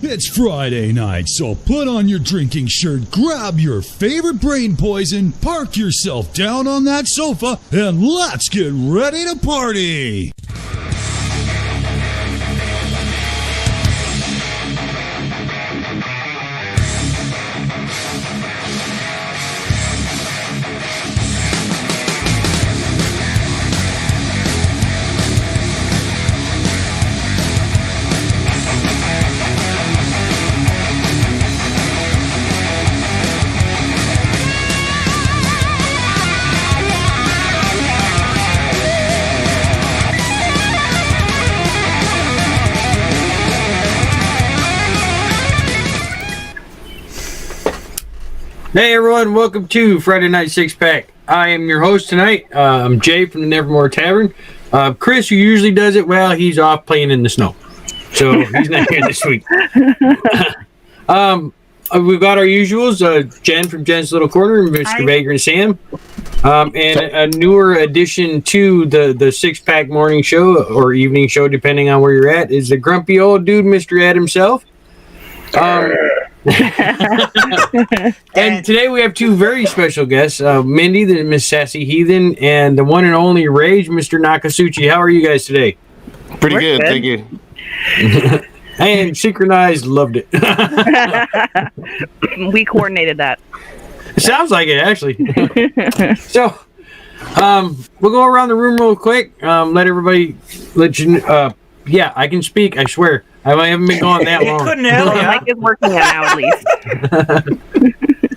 It's Friday night, so put on your drinking shirt, grab your favorite brain poison, park yourself down on that sofa, and let's get ready to party! Hey everyone, welcome to Friday Night Six Pack. I am your host tonight. I'm Jay from the Nevermore Tavern. Chris, who usually does it, well, he's off playing in the snow, so he's not here this week. We've got our usuals, Jen from Jen's Little Corner, Mr. Vagrant Sam, and a newer addition to the Six Pack morning show or evening show, depending on where you're at, is the grumpy old dude, Mr. Ed himself. And today we have two very special guests, Mindy, the Miss Sassy Heathen, and the one and only Rage, Mr. Nakasuchi. How are you guys today? Pretty good, thank you. And Synchronized loved it. We coordinated that. It sounds like it, actually. So, we'll go around the room real quick. Let everybody let you. Yeah, I can speak. I swear. I haven't been gone that long. You couldn't earlier. The mic is working now, at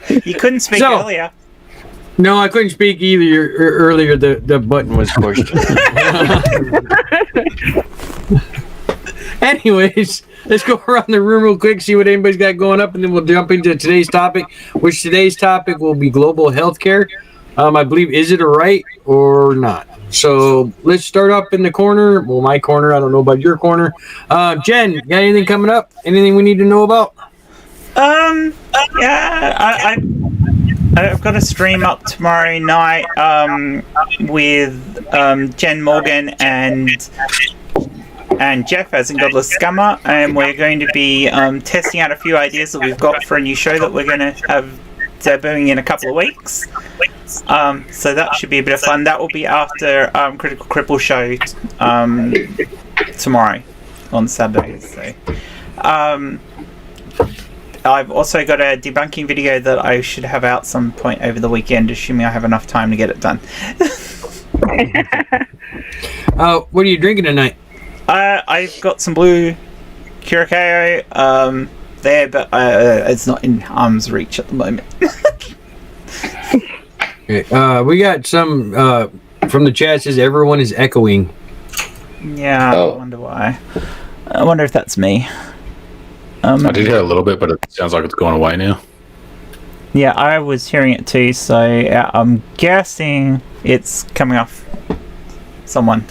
least. You couldn't speak earlier. No, I couldn't speak either. Earlier, the button was pushed. Anyways, let's go around the room real quick, see what anybody's got going up, and then we'll jump into today's topic, which today's topic will be global healthcare. I believe, is it a right or not? So let's start up in the corner. Well, my corner. I don't know about your corner. Jen, got anything coming up? Anything we need to know about? Yeah, I've got a stream up tomorrow night with Jen Morgan and Jeff as in Godless Scummer, and we're going to be testing out a few ideas that we've got for a new show that we're going to have debuting in a couple of weeks. So that should be a bit of fun. That will be after Critical Cripple show tomorrow on Saturday. So I've also got a debunking video that I should have out some point over the weekend, assuming I have enough time to get it done. What are you drinking tonight? I've got some blue Curacao there, but it's not in arm's reach at the moment. Okay. We got some from the chat says everyone is echoing. Yeah, I wonder why. I wonder if that's me. I did hear a little bit, but it sounds like it's going away now. Yeah, I was hearing it too, so I'm guessing it's coming off someone.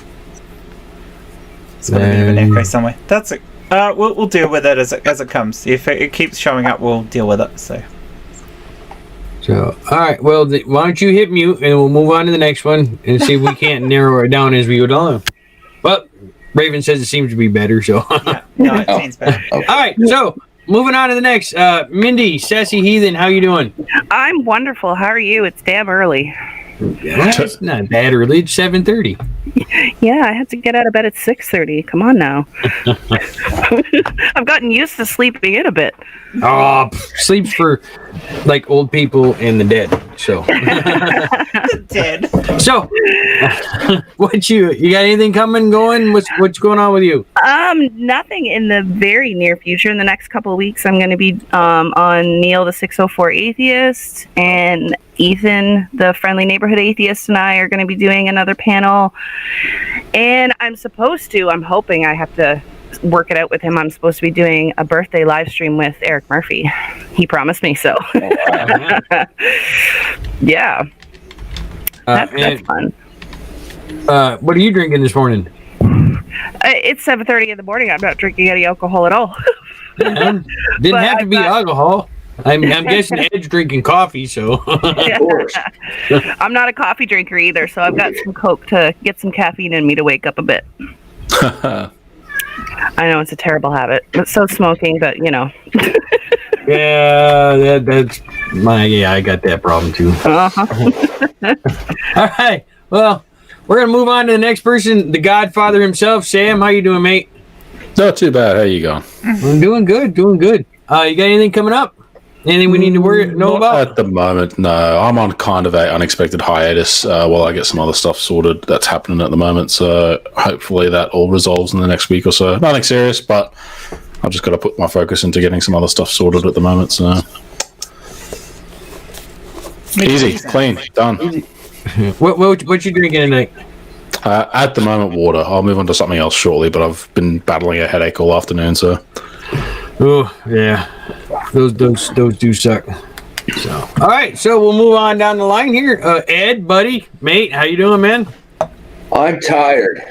It's got a bit of an echo somewhere. That's it. We'll deal with it as it comes. If it keeps showing up, we'll deal with it. So all right. Well, why don't you hit mute and we'll move on to the next one and see if we can't narrow it down as we go down. But Raven says it seems to be better, so. Yeah, no, it seems better. All right. So moving on to the next. Mindy, Sassy Heathen, how you doing? I'm wonderful. How are you? It's damn early. It's not that early. It's 7:30. Yeah, I had to get out of bed at 6:30. Come on now. I've gotten used to sleeping in a bit. Oh, sleeps for like old people and the dead. So The dead. So what you got anything coming going? What's going on with you? Nothing in the very near future. In the next couple of weeks, I'm going to be on Neil the 604 Atheist, and Ethan the Friendly Neighborhood Atheist, and I are going to be doing another panel. And I'm hoping I have to work it out with him. I'm supposed to be doing a birthday live stream with Eric Murphy. He promised me so. Yeah. That's fun. What are you drinking this morning? It's 7:30 in the morning. I'm not drinking any alcohol at all. Didn't have to be alcohol. I'm guessing Ed's drinking coffee, so. Of course. I'm not a coffee drinker either, so I've got some Coke to get some caffeine in me to wake up a bit. I know it's a terrible habit. It's so smoking, but you know. Yeah, that's my. Yeah, I got that problem too. All right. Well, we're gonna move on to the next person, the Godfather himself. Sam, how you doing, mate? Not too bad. How you going? I'm doing good. Doing good. You got anything coming up? Anything we need to know about? At the moment, no. I'm on kind of a unexpected hiatus while I get some other stuff sorted that's happening at the moment. So hopefully that all resolves in the next week or so. Nothing serious, but I've just got to put my focus into getting some other stuff sorted at the moment. So easy, clean, done. What you drinking tonight? At the moment, water. I'll move on to something else shortly, but I've been battling a headache all afternoon. So oh yeah, those do suck. So all right, so we'll move on down the line here. Ed, buddy, mate, how you doing, man? I'm tired.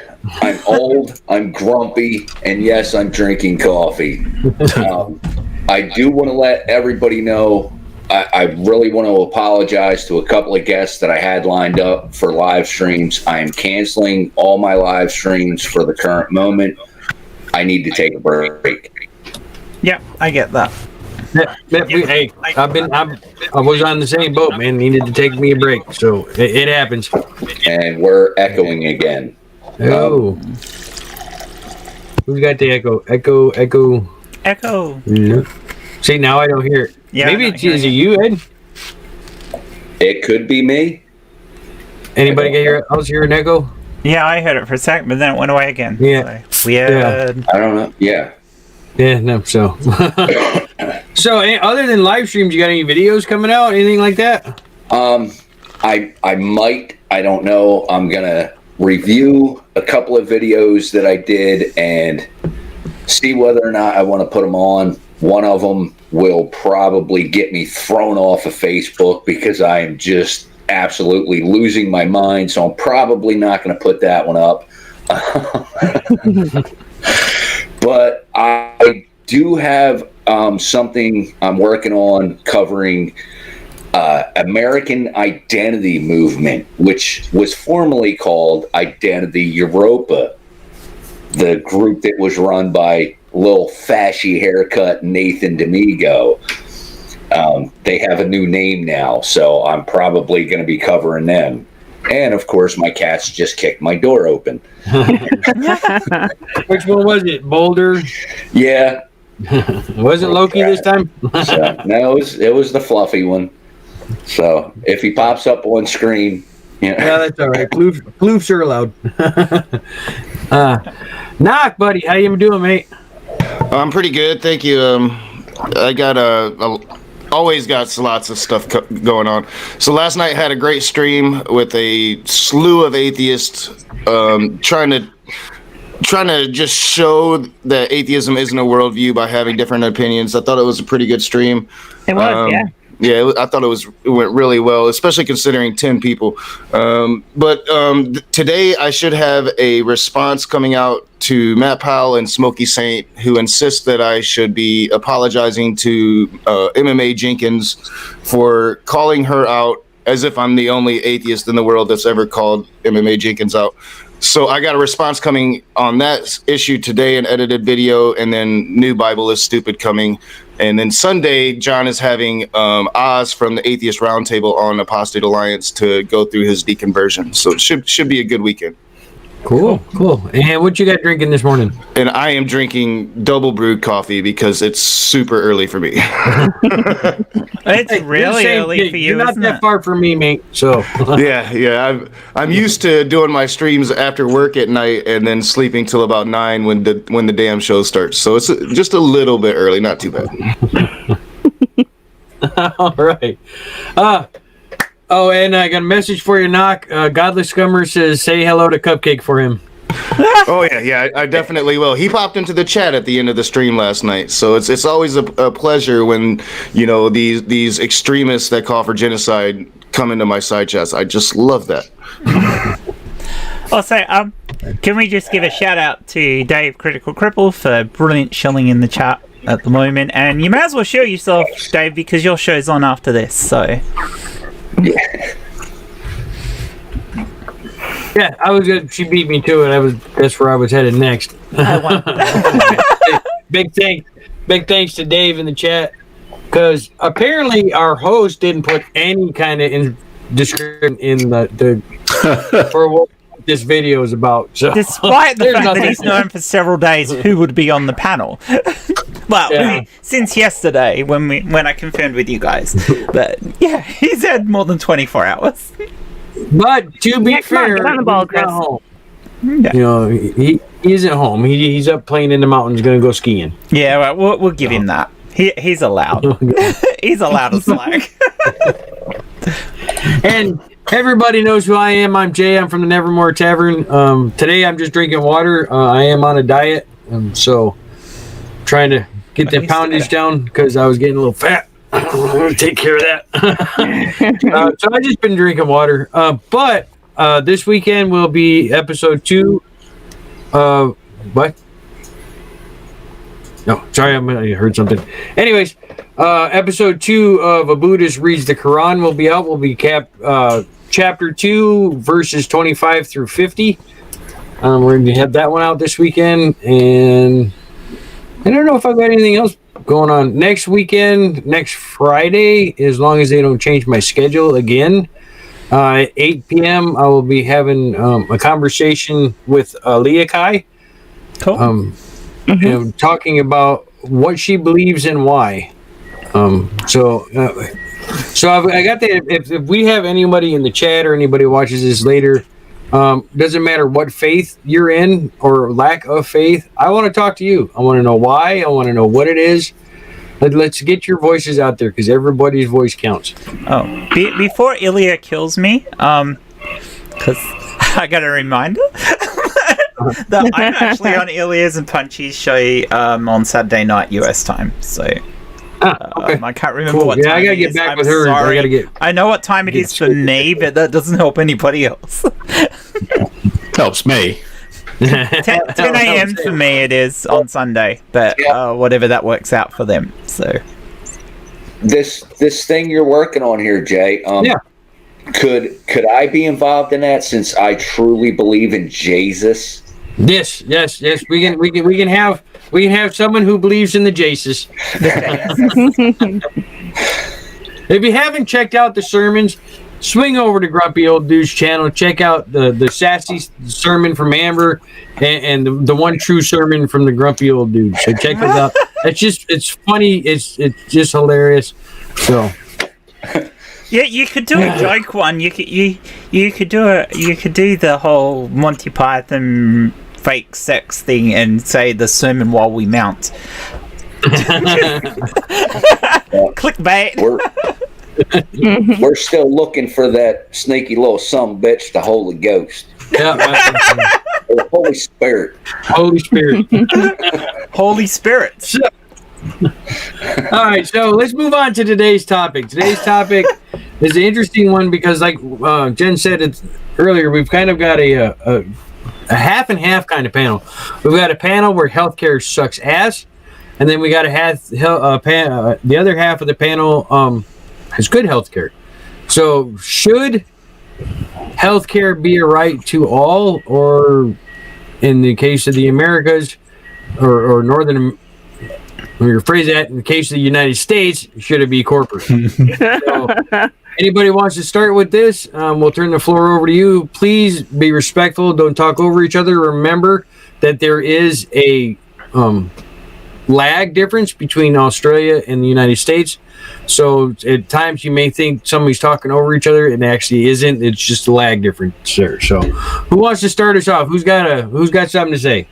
I'm old. I'm grumpy, and yes, I'm drinking coffee. I do want to let everybody know. I really want to apologize to a couple of guests that I had lined up for live streams. I am canceling all my live streams for the current moment. I need to take a break. Yep, I get that. Hey, I was on the same boat, man. Needed to take me a break, so it happens. And we're echoing again. Oh, who's got the echo? Echo. Yeah. See, now I don't hear it. Yeah, maybe I'm not it's is it hearing you, Ed? It could be me. Anybody else hear an echo? Yeah, I heard it for a second, but then it went away again. Yeah. So, weird. I don't know. Yeah. Yeah, no. So, so other than live streams, you got any videos coming out? Anything like that? I might. I don't know. I'm gonna review a couple of videos that I did and see whether or not I want to put them on. One of them will probably get me thrown off of Facebook because I am just absolutely losing my mind. So I'm probably not going to put that one up. But I do have something I'm working on covering American Identity Movement, which was formerly called Identity Europa, the group that was run by little fashy haircut Nathan D'Amigo. They have a new name now, so I'm probably going to be covering them. And of course, my cats just kicked my door open. Which one was it? Boulder? Yeah. Was it Loki this time? So, no, it was the fluffy one. So if he pops up on screen, yeah, that's all right. Floofs are allowed. Knock, buddy, how you doing, mate? I'm pretty good, thank you. I got always got lots of stuff going on. So last night had a great stream with a slew of atheists, trying to just show that atheism isn't a worldview by having different opinions. I thought it was a pretty good stream. It was, yeah. Yeah, I thought it went really well, especially considering 10 people. But today I should have a response coming out to Matt Powell and Smokey Saint, who insist that I should be apologizing to MMA Jenkins for calling her out as if I'm the only atheist in the world that's ever called MMA Jenkins out. So I got a response coming on that issue today, an edited video, and then New Bible is Stupid coming. And then Sunday, John is having Oz from the Atheist Roundtable on Apostate Alliance to go through his deconversion. So it should be a good weekend. Cool. And what you got drinking this morning? And I am drinking double brewed coffee because it's super early for me. It's really early for you. You're not that far from me, mate. So yeah. I'm used to doing my streams after work at night and then sleeping till about 9 when the damn show starts. So it's just a little bit early, not too bad. All right. Oh, and I got a message for you, Knock. Godless Scummer says, say hello to Cupcake for him. Oh, yeah, I definitely will. He popped into the chat at the end of the stream last night. So it's always a pleasure when, these extremists that call for genocide come into my side chats. I just love that. Also, can we just give a shout out to Dave Critical Cripple for brilliant shilling in the chat at the moment? And you may as well show yourself, Dave, because your show's on after this, so... Yeah, she beat me to it. That's where I was headed next. Big thanks to Dave in the chat, because apparently our host didn't put any kind of description in the for what this video is about. So despite the fact that he's known for several days who would be on the panel. Well, since yesterday when I confirmed with you guys. But yeah, he's had more than 24 hours. But to be fair, get on the ball, he's not Chris. home. Yeah. You know, he isn't home. He's up playing in the mountains, going to go skiing. Yeah, well, we'll give him that. He's allowed. He's allowed to slack. And everybody knows who I am. I'm Jay. I'm from the Nevermore Tavern. Today I'm just drinking water. I am on a diet, so trying to get the poundage down because I was getting a little fat. I'm going to take care of that. So I've just been drinking water. But this weekend will be episode 2 of what? No, sorry, I heard something. Anyways, episode 2 of A Buddhist Reads the Quran will be out. Will be chapter 2, verses 25 through 50. We're going to have that one out this weekend. And I don't know if I've got anything else going on. Next weekend, next Friday, as long as they don't change my schedule again, at 8 p.m., I will be having a conversation with Leah Kai. Cool. And talking about what she believes and why. So I got that. If we have anybody in the chat or anybody watches this later, doesn't matter what faith you're in or lack of faith, I want to talk to you. I want to know why. I want to know what it is. Let's get your voices out there because everybody's voice counts. Oh, before Ilya kills me, because I got a reminder. that I'm actually on Ilya's and Punchy's show on Saturday night US time. So okay. I can't remember Cool. what Yeah, time I gotta it get is. back I'm with her. Sorry. I I know what time it is for me, but that doesn't help anybody else. Helps me. 10 a.m. for me it is on Sunday, but whatever that works out for them. So This thing you're working on here, Jay. Could I be involved in that since I truly believe in Jesus? Yes. We can have someone who believes in the Jesus. If you haven't checked out the sermons, swing over to Grumpy Old Dude's channel. Check out the sassy sermon from Amber and the one true sermon from the Grumpy Old Dude. So check this out. It's funny. It's just hilarious. So. yeah, you could do a joke one. You could do the whole Monty Python fake sex thing and say the sermon while we mount. Clickbait. We're still looking for that sneaky little bitch, the Holy Ghost. Yeah, Or the Holy Spirit. Holy Spirit. Holy Spirit. All right, so let's move on to today's topic. Today's topic is an interesting one because, like Jen said earlier, we've kind of got a half and half kind of panel. We've got a panel where healthcare sucks ass, and then we got the other half of the panel has good healthcare. So, should healthcare be a right to all, or in the case of the Americas or Northern? When you phrase that, in the case of the United States, should it be corporate? So, anybody wants to start with this? We'll turn the floor over to you. Please be respectful. Don't talk over each other. Remember that there is a lag difference between Australia and the United States. So at times you may think somebody's talking over each other, and it actually isn't. It's just a lag difference there. So, who wants to start us off? Who's got something to say?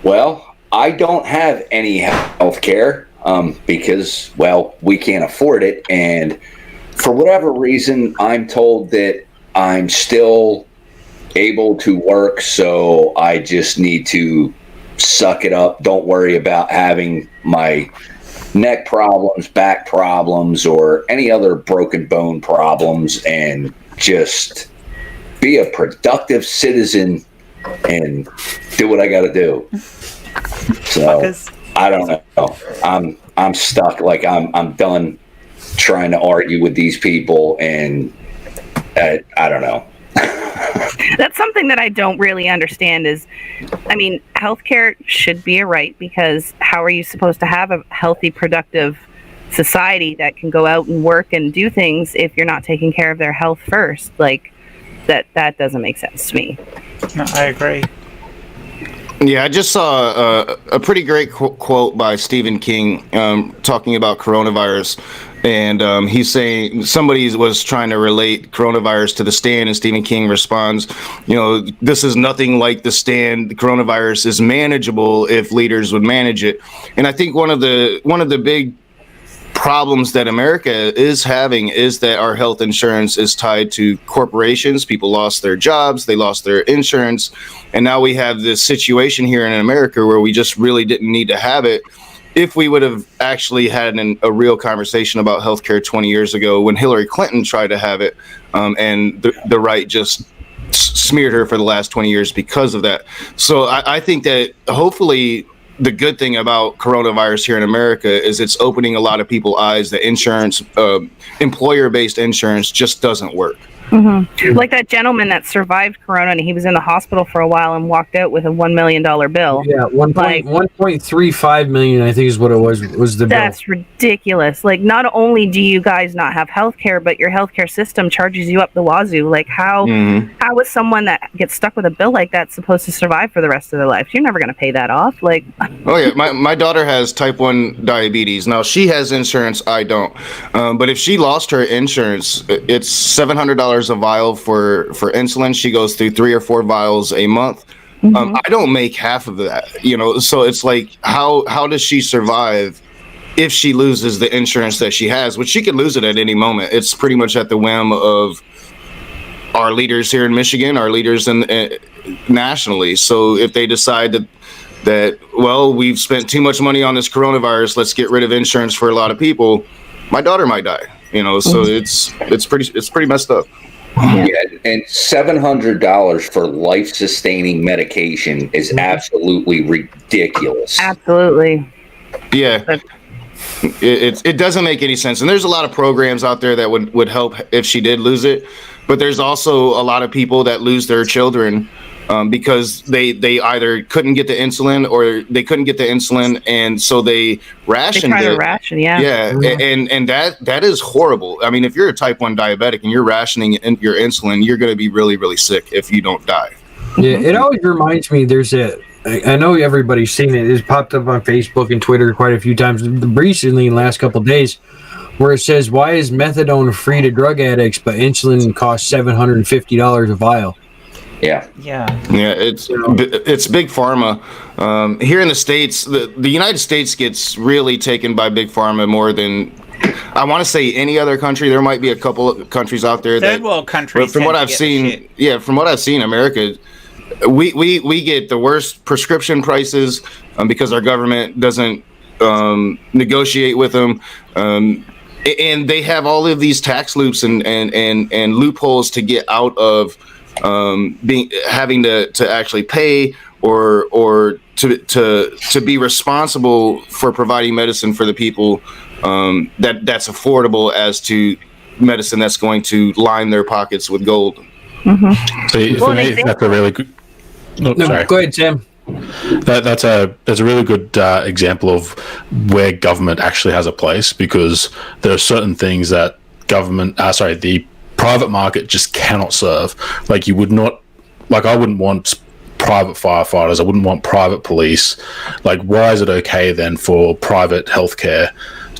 Well, I don't have any health care because, well, we can't afford it. And for whatever reason, I'm told that I'm still able to work. So I just need to suck it up. Don't worry about having my neck problems, back problems, or any other broken bone problems, and just be a productive citizen and do what I got to do. So I don't know. I'm stuck. Like I'm done trying to argue with these people, and I don't know. That's something that I don't really understand is, I mean, healthcare should be a right, because how are you supposed to have a healthy, productive society that can go out and work and do things if you're not taking care of their health first? Like, that doesn't make sense to me. No, I agree. Yeah, I just saw a pretty great quote by Stephen King talking about coronavirus. And he's saying somebody was trying to relate coronavirus to The Stand, and Stephen King responds, this is nothing like The Stand. The coronavirus is manageable if leaders would manage it. And I think one of the big problems that America is having is that our health insurance is tied to corporations. People lost their jobs, they lost their insurance, and now we have this situation here in America where we just really didn't need to have it. If we would have actually had a real conversation about healthcare 20 years ago when Hillary Clinton tried to have it, and the right just smeared her for the last 20 years because of that. So I think that hopefully the good thing about coronavirus here in America is it's opening a lot of people's eyes that insurance, employer-based insurance, just doesn't work. Mm-hmm. Like that gentleman that survived corona and he was in the hospital for a while and walked out with a $1 million bill. Yeah, 1.35 million, I think is what it was the bill. That's ridiculous. Like, not only do you guys not have health care, but your healthcare system charges you up the wazoo. Like, how is someone that gets stuck with a bill like that supposed to survive for the rest of their life? You're never going to pay that off. Like, oh yeah, my daughter has type 1 diabetes. Now she has insurance, I don't. But if she lost her insurance, it's $700 a vial for insulin. She goes through 3 or 4 vials a month. I don't make half of that, so it's like, how does she survive if she loses the insurance that she has, which she could lose it at any moment? It's pretty much at the whim of our leaders here in Michigan, our leaders nationally. So if they decide that well, we've spent too much money on this coronavirus, let's get rid of insurance for a lot of people, my daughter might die. So it's pretty messed up. Yeah, and $700 for life-sustaining medication is absolutely ridiculous. absolutely. Yeah, it doesn't make any sense. And there's a lot of programs out there that would help if she did lose it, but there's also a lot of people that lose their children because they either couldn't get the insulin or they couldn't get the insulin, and so they rationed They try it. to ration, yeah. And that is horrible. I mean, if you're a type 1 diabetic and you're rationing your insulin, you're going to be really, really sick if you don't die. Yeah, it always reminds me, I know everybody's seen it. It's popped up on Facebook and Twitter quite a few times recently in the last couple of days, where it says, why is methadone free to drug addicts, but insulin costs $750 a vial? Yeah. It's big pharma. Here in the States, the United States gets really taken by big pharma more than I want to say any other country. There might be a couple of countries out there Third world countries. from what I've seen, America, we get the worst prescription prices because our government doesn't negotiate with them. And they have all of these tax loops and loopholes to get out of having to actually pay or to be responsible for providing medicine for the people that's affordable as to medicine that's going to line their pockets with gold. So for me, that's a really good. Sorry. Go ahead, Sam. That's a really good example of where government actually has a place, because there are certain things that the private market just cannot serve. Like, you would not, like, I wouldn't want private firefighters, I wouldn't want private police. Like, why is it okay then for private healthcare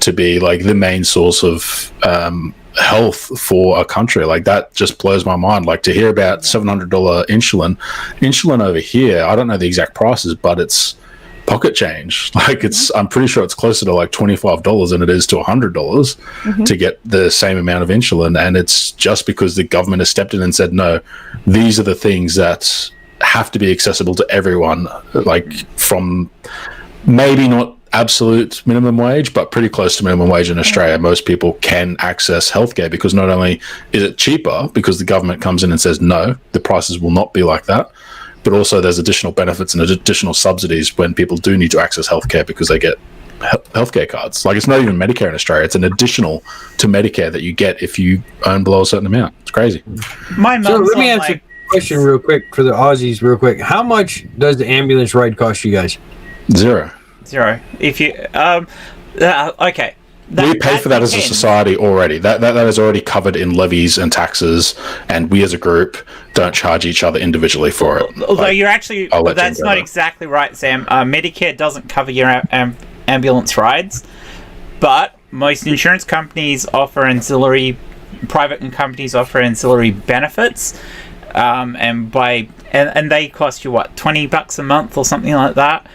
to be like the main source of health for a country? Like, that just blows my mind. Like, to hear about $700 insulin over here, I don't know the exact prices, but it's pocket change. Like, I'm pretty sure it's closer to like $25 than it is to $100 to get the same amount of insulin. And it's just because the government has stepped in and said, no, these are the things that have to be accessible to everyone, like from maybe not absolute minimum wage, but pretty close to minimum wage in Australia. Most people can access healthcare because not only is it cheaper because the government comes in and says, no, the prices will not be like that, but also there's additional benefits and additional subsidies when people do need to access healthcare because they get healthcare cards. Like, it's not even Medicare in Australia. It's an additional to Medicare that you get if you earn below a certain amount. It's crazy. My mum's So let me on answer. like question real quick for the Aussies, real quick. How much does the ambulance ride cost you guys? 0. If you okay. We pay for that as a society already. That is already covered in levies and taxes, and we as a group don't charge each other individually for it. Although you're actually, that's not exactly right, Sam. Medicare doesn't cover your ambulance rides, but most insurance companies offer ancillary, private companies offer ancillary benefits, and they cost you what, $20 a month or something like that,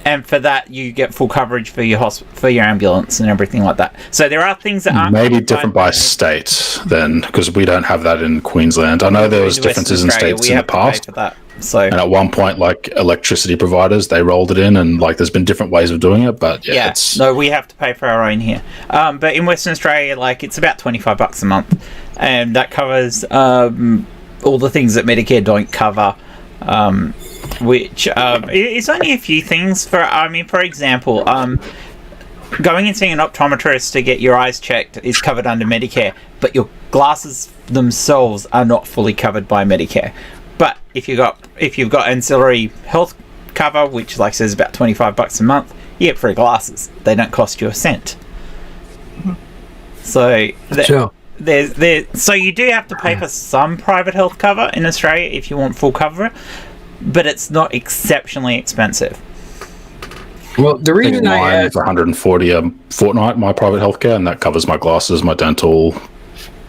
and for that you get full coverage for your ambulance and everything like that. So there are things that aren't maybe different by state then, because we don't have that in Queensland. I know there was differences in states in the past. And at one point, like electricity providers, they rolled it in, and like there's been different ways of doing it. But no, we have to pay for our own here. But in Western Australia, like it's about $25 a month, and that covers all the things that Medicare don't cover. Which is only a few things. For example, going and seeing an optometrist to get your eyes checked is covered under Medicare, but your glasses themselves are not fully covered by Medicare. But if you've got ancillary health cover, which like says about $25 a month, you get free glasses. They don't cost you a cent. So you do have to pay for some private health cover in Australia if you want full cover, but it's not exceptionally expensive. Well, the reason I asked, $140 a fortnight my private healthcare, and that covers my glasses, my dental,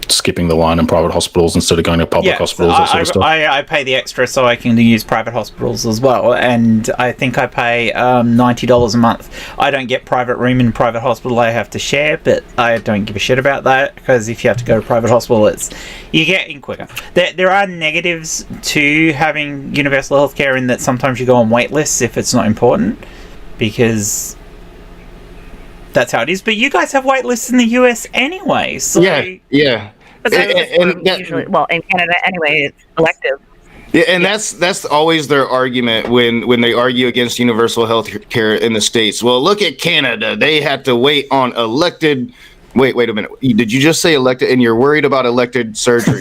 skipping the line in private hospitals instead of going to public hospitals. That sort of stuff. I pay the extra so I can use private hospitals as well, and I think I pay $90 a month. I don't get private room in private hospital. I have to share, but I don't give a shit about that, because if you have to go to private hospital, you get in quicker. There are negatives to having universal healthcare in that sometimes you go on wait lists if it's not important, because that's how it is. But you guys have wait lists in the US anyway, so yeah. Usually, in Canada anyway, it's elective. Yeah, and that's always their argument when they argue against universal health care in the States. Well, look at Canada. They had to wait on elected... Wait a minute. Did you just say elected? And you're worried about elected surgery?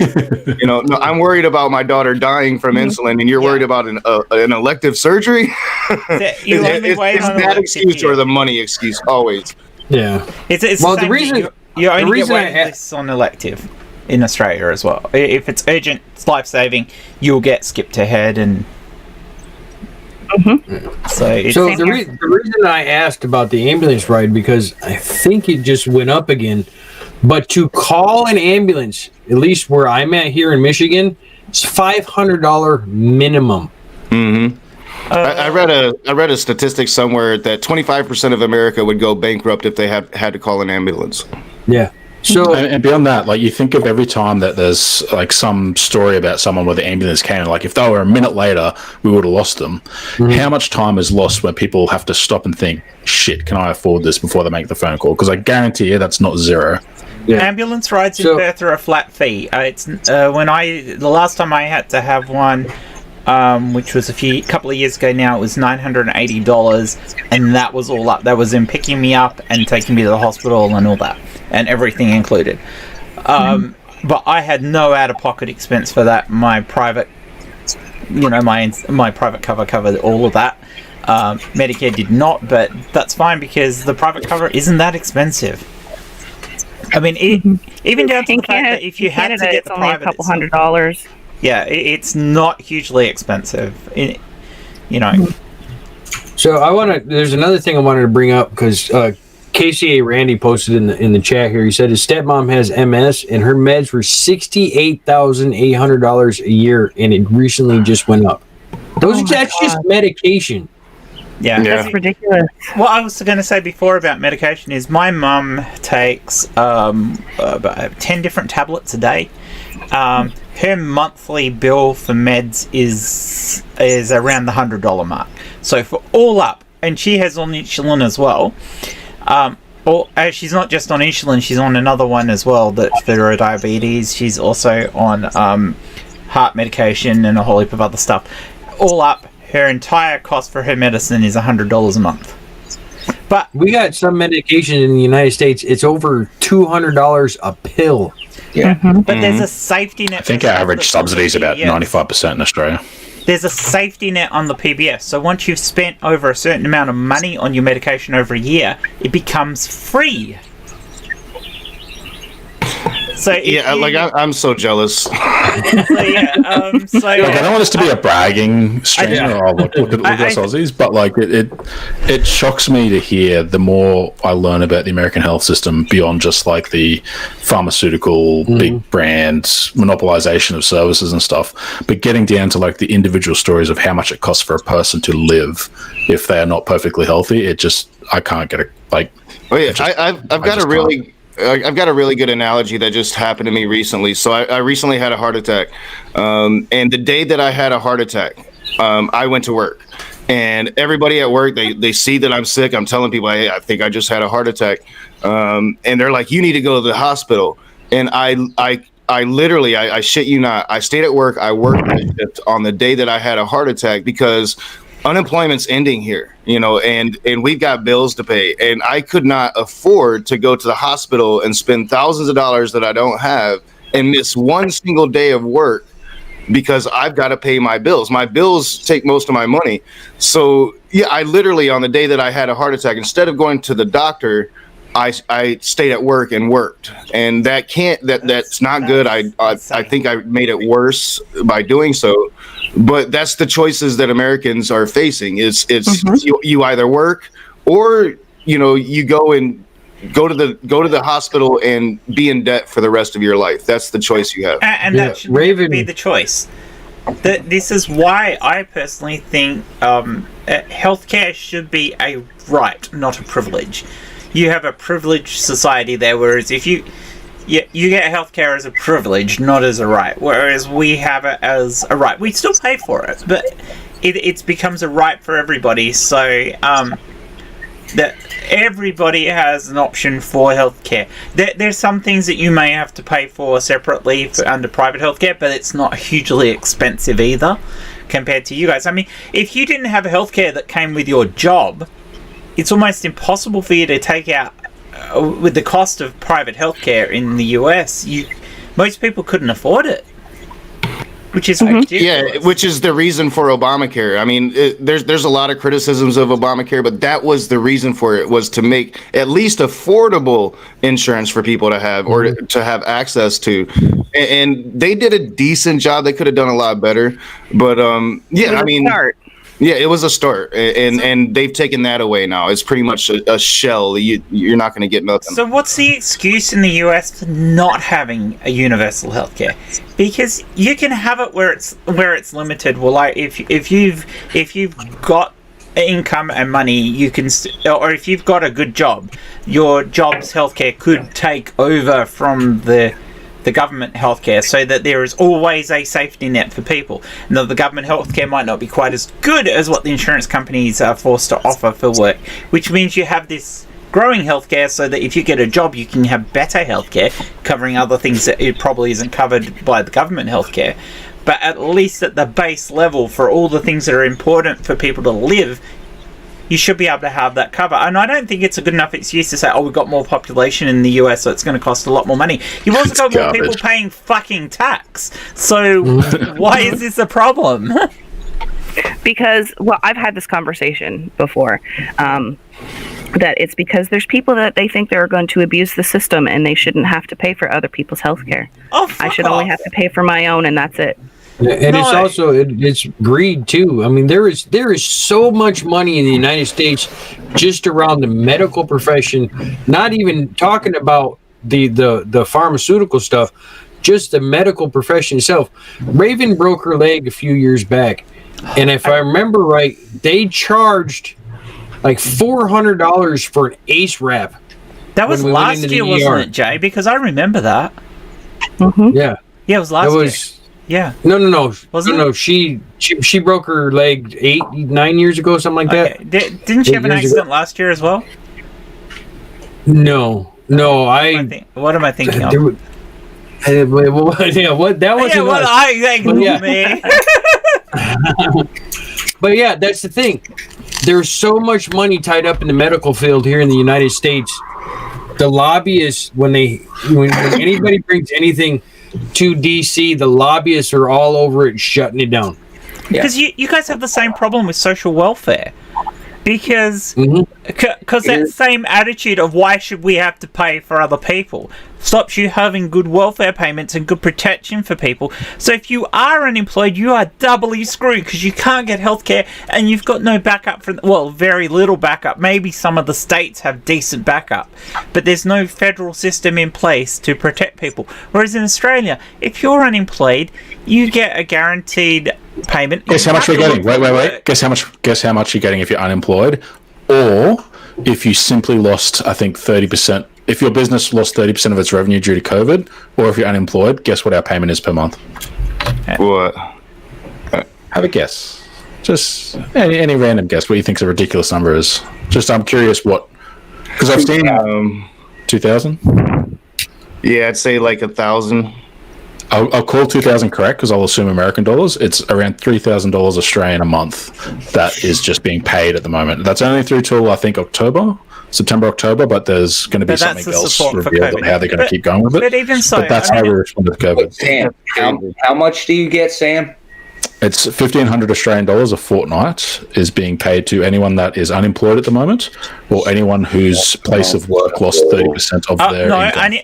No, I'm worried about my daughter dying from insulin, and you're worried about an elective surgery? It's that excuse or the money excuse, always. Yeah. It's well, the reason... You only get waiting lists on elective in Australia as well. If it's urgent, it's life-saving, you'll get skipped ahead, and so the reason I asked about the ambulance ride, because I think it just went up again, but to call an ambulance, at least where I'm at here in Michigan, it's $500 minimum. I read a statistic somewhere that 25% of America would go bankrupt if they had to call an ambulance. Yeah. So and beyond that, like you think of every time that there's like some story about someone where the ambulance came, like if they were a minute later, we would have lost them. How much time is lost when people have to stop and think, shit, can I afford this before they make the phone call? Because I guarantee you that's not zero. Yeah. Ambulance rides in Perth are a flat fee. It's the last time I had to have one, which was a couple of years ago now, it was $980, and that was all up. That was in picking me up and taking me to the hospital and all that, and everything included. But I had no out-of-pocket expense for that. My private, my private cover covered all of that. Medicare did not, but that's fine because the private cover isn't that expensive. I mean, even down to the fact that if you had to get the private, it's only a couple $100. Yeah, it's not hugely expensive. So there's another thing I wanted to bring up, because KCA Randy posted in the chat here. He said his stepmom has MS and her meds were $68,800 a year, and it recently just went up. That's just medication. Yeah, that's ridiculous. What I was going to say before about medication is my mum takes about 10 different tablets a day. Her monthly bill for meds is around the $100 mark. So for all up, and she has on insulin as well. She's not just on insulin; she's on another one as well that's for her diabetes. She's also on heart medication and a whole heap of other stuff. All up, her entire cost for her medicine is $100 a month. But we got some medication in the United States; it's over $200 a pill. Yeah. But there's a safety net. I think for our stuff average that's on the subsidy is about PBS. 95% in Australia. There's a safety net on the PBS. So once you've spent over a certain amount of money on your medication over a year, it becomes free. So Yeah, I'm so jealous. So yeah, so Like, I don't want this to be a bragging stream or look at us Aussies, but like it shocks me to hear the more I learn about the American health system beyond just like the pharmaceutical big brands monopolization of services and stuff, but getting down to like the individual stories of how much it costs for a person to live if they are not perfectly healthy. I can't get it. Like, Oh yeah, I've got a really good analogy that just happened to me recently. So I recently had a heart attack, and the day that I had a heart attack, I went to work, and everybody at work they see that I'm sick. I'm telling people, hey, I think I just had a heart attack, and they're like, you need to go to the hospital. And I literally, I shit you not, I stayed at work. I worked my shift on the day that I had a heart attack because unemployment's ending here, and we've got bills to pay, and I could not afford to go to the hospital and spend thousands of dollars that I don't have and miss one single day of work because I've got to pay my bills. My bills take most of my money. So yeah, I literally, on the day that I had a heart attack, instead of going to the doctor, I stayed at work and worked, and that's not good. I think I made it worse by doing so. But that's the choices that Americans are facing. It's you either work or you go to the hospital and be in debt for the rest of your life. That's the choice you have. and that should be the choice. This is why I personally think healthcare should be a right, not a privilege. You have a privileged society there, whereas if you get healthcare as a privilege, not as a right. Whereas we have it as a right. We still pay for it, but it becomes a right for everybody. So that everybody has an option for healthcare. There's some things that you may have to pay for separately under private healthcare, but it's not hugely expensive either compared to you guys. I mean, if you didn't have healthcare that came with your job, it's almost impossible for you to take out. With the cost of private healthcare in the US, most people couldn't afford it, which is ridiculous. Yeah, which is the reason for Obamacare. I mean, there's a lot of criticisms of Obamacare, but that was the reason for it, was to make at least affordable insurance for people to have or to have access to. And they did a decent job. They could have done a lot better, but yeah, I mean. Yeah, it was a start, and they've taken that away now. It's pretty much a shell. You're not going to get nothing. So what's the excuse in the US for not having a universal healthcare? Because you can have it where it's limited. Well, like if you've got income and money, you can, or if you've got a good job, your job's healthcare could take over from the government healthcare, so that there is always a safety net for people. Now, the government healthcare might not be quite as good as what the insurance companies are forced to offer for work, which means you have this growing healthcare, so that if you get a job, you can have better healthcare, covering other things that it probably isn't covered by the government healthcare. But at least at the base level, for all the things that are important for people to live, you should be able to have that cover. And I don't think it's a good enough excuse to say, we've got more population in the US, so it's going to cost a lot more money. You've also got more people paying fucking tax. So why is this a problem? Because, well, I've had this conversation before, that it's because there's people that they think they're going to abuse the system and they shouldn't have to pay for other people's health care. I should only have to pay for my own, and that's it. And it's also it's greed too. I mean, there is so much money in the United States just around the medical profession. Not even talking about the pharmaceutical stuff, just the medical profession itself. Raven broke her leg a few years back, and if I remember right, they charged like $400 for an ACE wrap. That was last year, wasn't it, Jay? Because I remember that. Mm-hmm. Yeah, it was last year. Yeah. No. No. She broke her leg 8-9 years ago, something like that. Didn't she have an accident last year as well? No. What am I thinking of? What that wasn't. Yeah, what us. I think me. But yeah, that's the thing. There's so much money tied up in the medical field here in the United States the lobbyists, when anybody brings anything to DC, the lobbyists are all over it, shutting it down. Because you guys have the same problem with social welfare. Because that same attitude of why should we have to pay for other people stops you having good welfare payments and good protection for people. So if you are unemployed, you are doubly screwed because you can't get healthcare and you've got no backup very little backup. Maybe some of the states have decent backup, but there's no federal system in place to protect people. Whereas in Australia, if you're unemployed, you get a guaranteed payment. Guess how much we're getting? Wait. Guess how much you're getting if you're unemployed, or if you simply lost, I think 30%. If your business lost 30% of its revenue due to COVID, or if you're unemployed, guess what our payment is per month? What? Have a guess. Just any random guess. What you think a ridiculous number is? Just I'm curious what, because I've seen 2,000. Yeah, I'd say like 1,000. I'll call 2,000 correct because I'll assume American dollars. It's around $3,000 Australian a month that is just being paid at the moment. That's only through till I think September, October, but there's going to be something else revealed on how they're going to keep going with it. But even so, but that's how we respond to COVID. Sam, how much do you get, Sam? It's 1,500 Australian dollars a fortnight is being paid to anyone that is unemployed at the moment, or anyone whose place of work lost 30% of their income.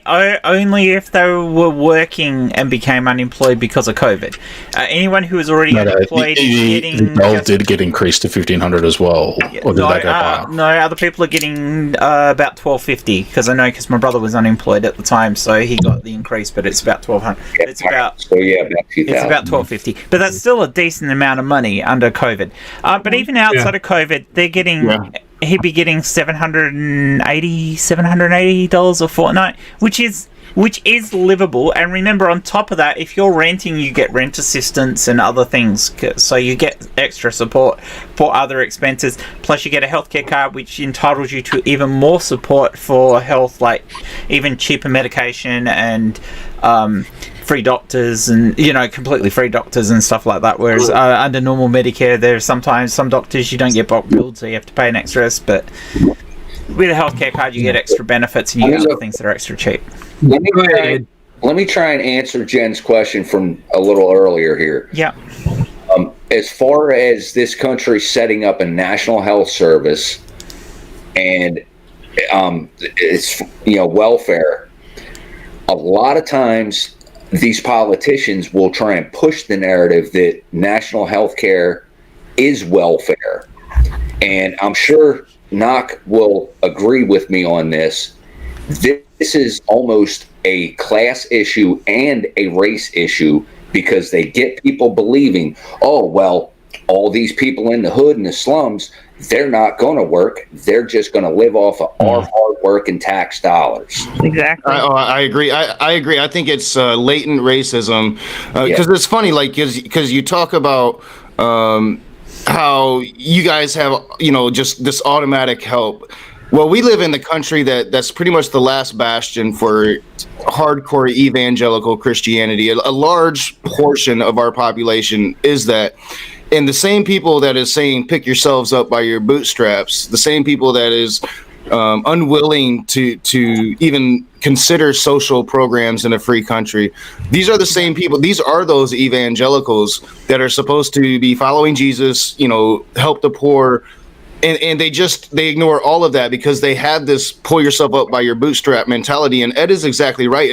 Only if they were working and became unemployed because of COVID. Anyone who was already unemployed the dole did get increased to 1,500 as well. Or did that go higher? No, other people are getting about $1,250 because my brother was unemployed at the time, so he got the increase, but it's about $1,200. It's about $1,250, but that's still a decent amount of money under COVID. But even outside of COVID, they're getting. He'd be getting $780 a fortnight, which is livable. And remember, on top of that, if you're renting, you get rent assistance and other things, so you get extra support for other expenses. Plus, you get a healthcare card, which entitles you to even more support for health, like even cheaper medication and free doctors and completely free doctors and stuff like that, whereas under normal Medicare there's sometimes some doctors you don't get bulk billed, so you have to pay an extra, but with a healthcare card you get extra benefits and you get other things that are extra cheap. Let me try and answer Jen's question from a little earlier here. As far as this country setting up a national health service and it's welfare, a lot of times these politicians will try and push the narrative that national health care is welfare. And I'm sure Knock will agree with me on this. This is almost a class issue and a race issue because they get people believing, oh, well, all these people in the hood and the slums, they're not going to work. They're just going to live off of our hard work and tax dollars. Exactly. I agree. I agree. I think it's latent racism because it's funny, like, because you talk about how you guys have, just this automatic help. Well, we live in the country that's pretty much the last bastion for hardcore evangelical Christianity. A large portion of our population is that. And the same people that is saying, pick yourselves up by your bootstraps, the same people that is unwilling to even consider social programs in a free country. These are the same people. These are those evangelicals that are supposed to be following Jesus, help the poor. And they ignore all of that because they have this pull yourself up by your bootstrap mentality. And Ed is exactly right.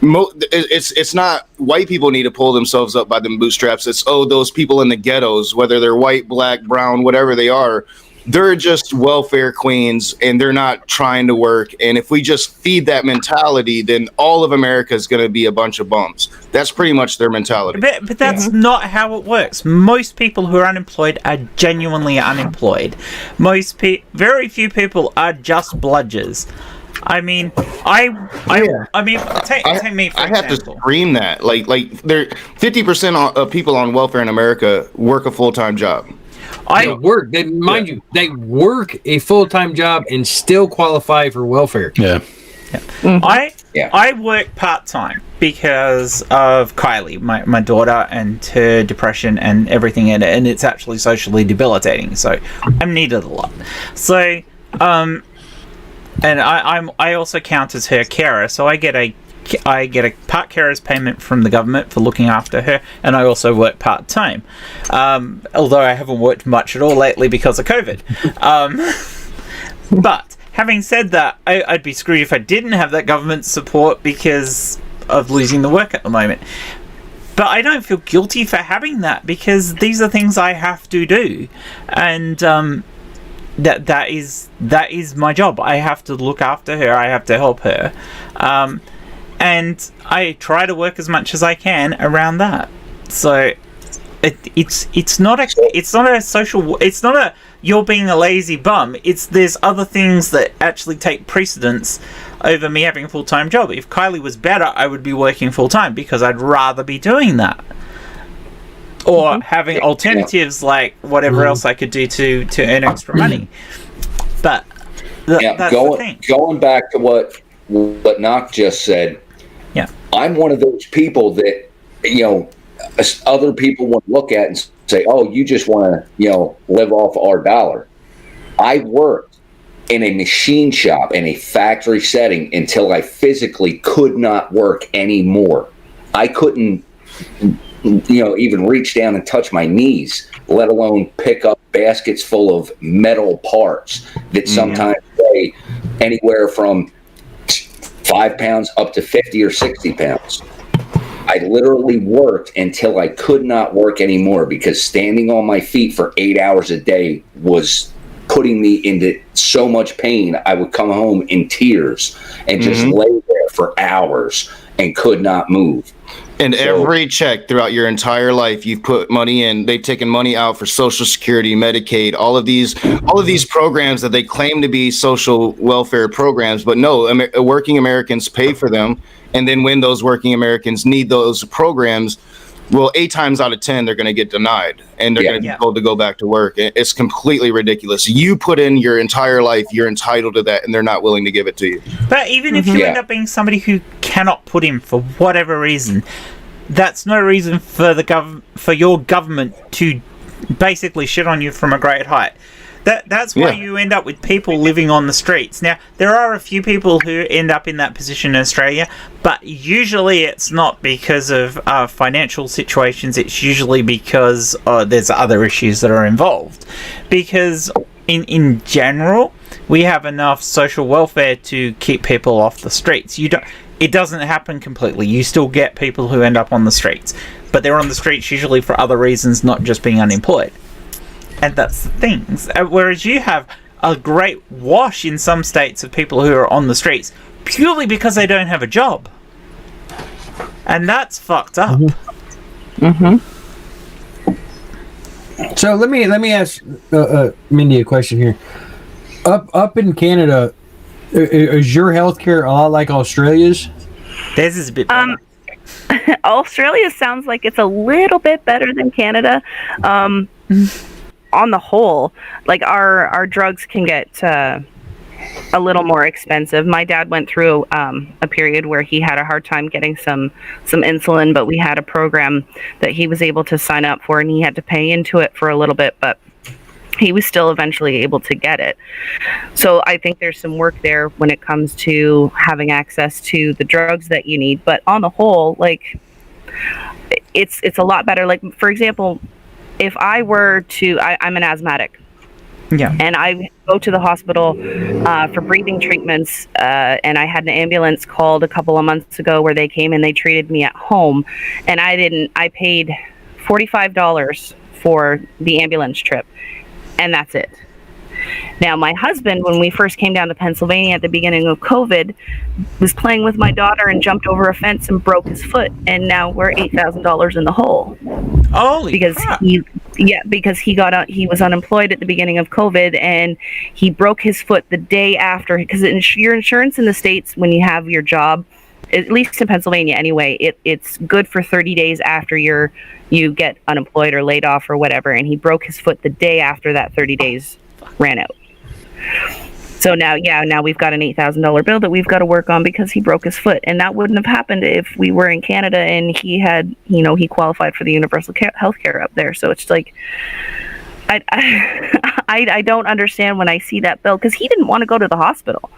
It's not white people need to pull themselves up by them bootstraps. It's those people in the ghettos, whether they're white, black, brown, whatever they are, they're just welfare queens and they're not trying to work. And if we just feed that mentality, then all of America is going to be a bunch of bums. That's pretty much their mentality. But that's not how it works. Most people who are unemployed are genuinely unemployed. Very few people are just bludgers. I mean, take me for I have example. to scream that. Like there 50% of people on welfare in America work a full-time job. They work a full-time job and still qualify for welfare. I work part-time because of Kylie, my daughter, and her depression and everything in it, and it's actually socially debilitating, so I'm needed a lot. So and I also count as her carer, so I get a part carer's payment from the government for looking after her, and I also work part time. Although I haven't worked much at all lately because of COVID. But having said that, I'd be screwed if I didn't have that government support because of losing the work at the moment. But I don't feel guilty for having that because these are things I have to do, and that is my job. I have to look after her. I have to help her, and I try to work as much as I can around that. So it's not a social. It's not a you're being a lazy bum. There's other things that actually take precedence over me having a full-time job. If Kylie was better, I would be working full-time because I'd rather be doing that. Or having alternatives like whatever else I could do to earn extra money. But that's the thing. Going back to what Knock just said, I'm one of those people that, other people want to look at and say, oh, you just want to, live off our dollar. I worked in a machine shop in a factory setting until I physically could not work anymore. I couldn't, even reach down and touch my knees, let alone pick up baskets full of metal parts that sometimes weigh anywhere from 5 pounds up to 50 or 60 pounds. I literally worked until I could not work anymore because standing on my feet for 8 hours a day was putting me into so much pain. I would come home in tears and just lay there for hours and could not move. And every check throughout your entire life, you've put money in. They've taken money out for Social Security, Medicaid, all of these programs that they claim to be social welfare programs. But no, working Americans pay for them. And then when those working Americans need those programs, well, 8 times out of 10, they're going to get denied and they're going to be told to go back to work. It's completely ridiculous. You put in your entire life, you're entitled to that, and they're not willing to give it to you. But even if you end up being somebody who cannot put in for whatever reason, that's no reason for your government to basically shit on you from a great height. That's why you end up with people living on the streets. Now, there are a few people who end up in that position in Australia, but usually it's not because of financial situations. It's usually because there's other issues that are involved. Because in general, we have enough social welfare to keep people off the streets. It doesn't happen completely. You still get people who end up on the streets, but they're on the streets usually for other reasons, not just being unemployed. And that's the things. Whereas you have a great wash in some states of people who are on the streets purely because they don't have a job. And that's fucked up. So let me ask Mindy a question here. Up in Canada, is your healthcare a lot like Australia's? Theirs is a bit better. Australia sounds like it's a little bit better than Canada. On the whole, like our drugs can get a little more expensive. My dad went through a period where he had a hard time getting some insulin, but we had a program that he was able to sign up for, and he had to pay into it for a little bit, but he was still eventually able to get it. So I think there's some work there when it comes to having access to the drugs that you need. But on the whole, like it's a lot better. Like, for example, if I were to, I'm an asthmatic. Yeah. And I go to the hospital for breathing treatments, and I had an ambulance called a couple of months ago where they came and they treated me at home, and I paid $45 for the ambulance trip, and that's it. Now, my husband, when we first came down to Pennsylvania at the beginning of COVID, was playing with my daughter and jumped over a fence and broke his foot, and now we're $8,000 in the hole. Holy crap. Because he was unemployed at the beginning of COVID, and he broke his foot the day after. Because your insurance in the States, when you have your job, at least in Pennsylvania anyway, it's good for 30 days after you get unemployed or laid off or whatever. And he broke his foot the day after that 30 days ran out. So now we've got an $8,000 bill that we've got to work on because he broke his foot, and that wouldn't have happened if we were in Canada and he had, he qualified for the universal health care up there. So it's like, I don't understand when I see that bill, because he didn't want to go to the hospital.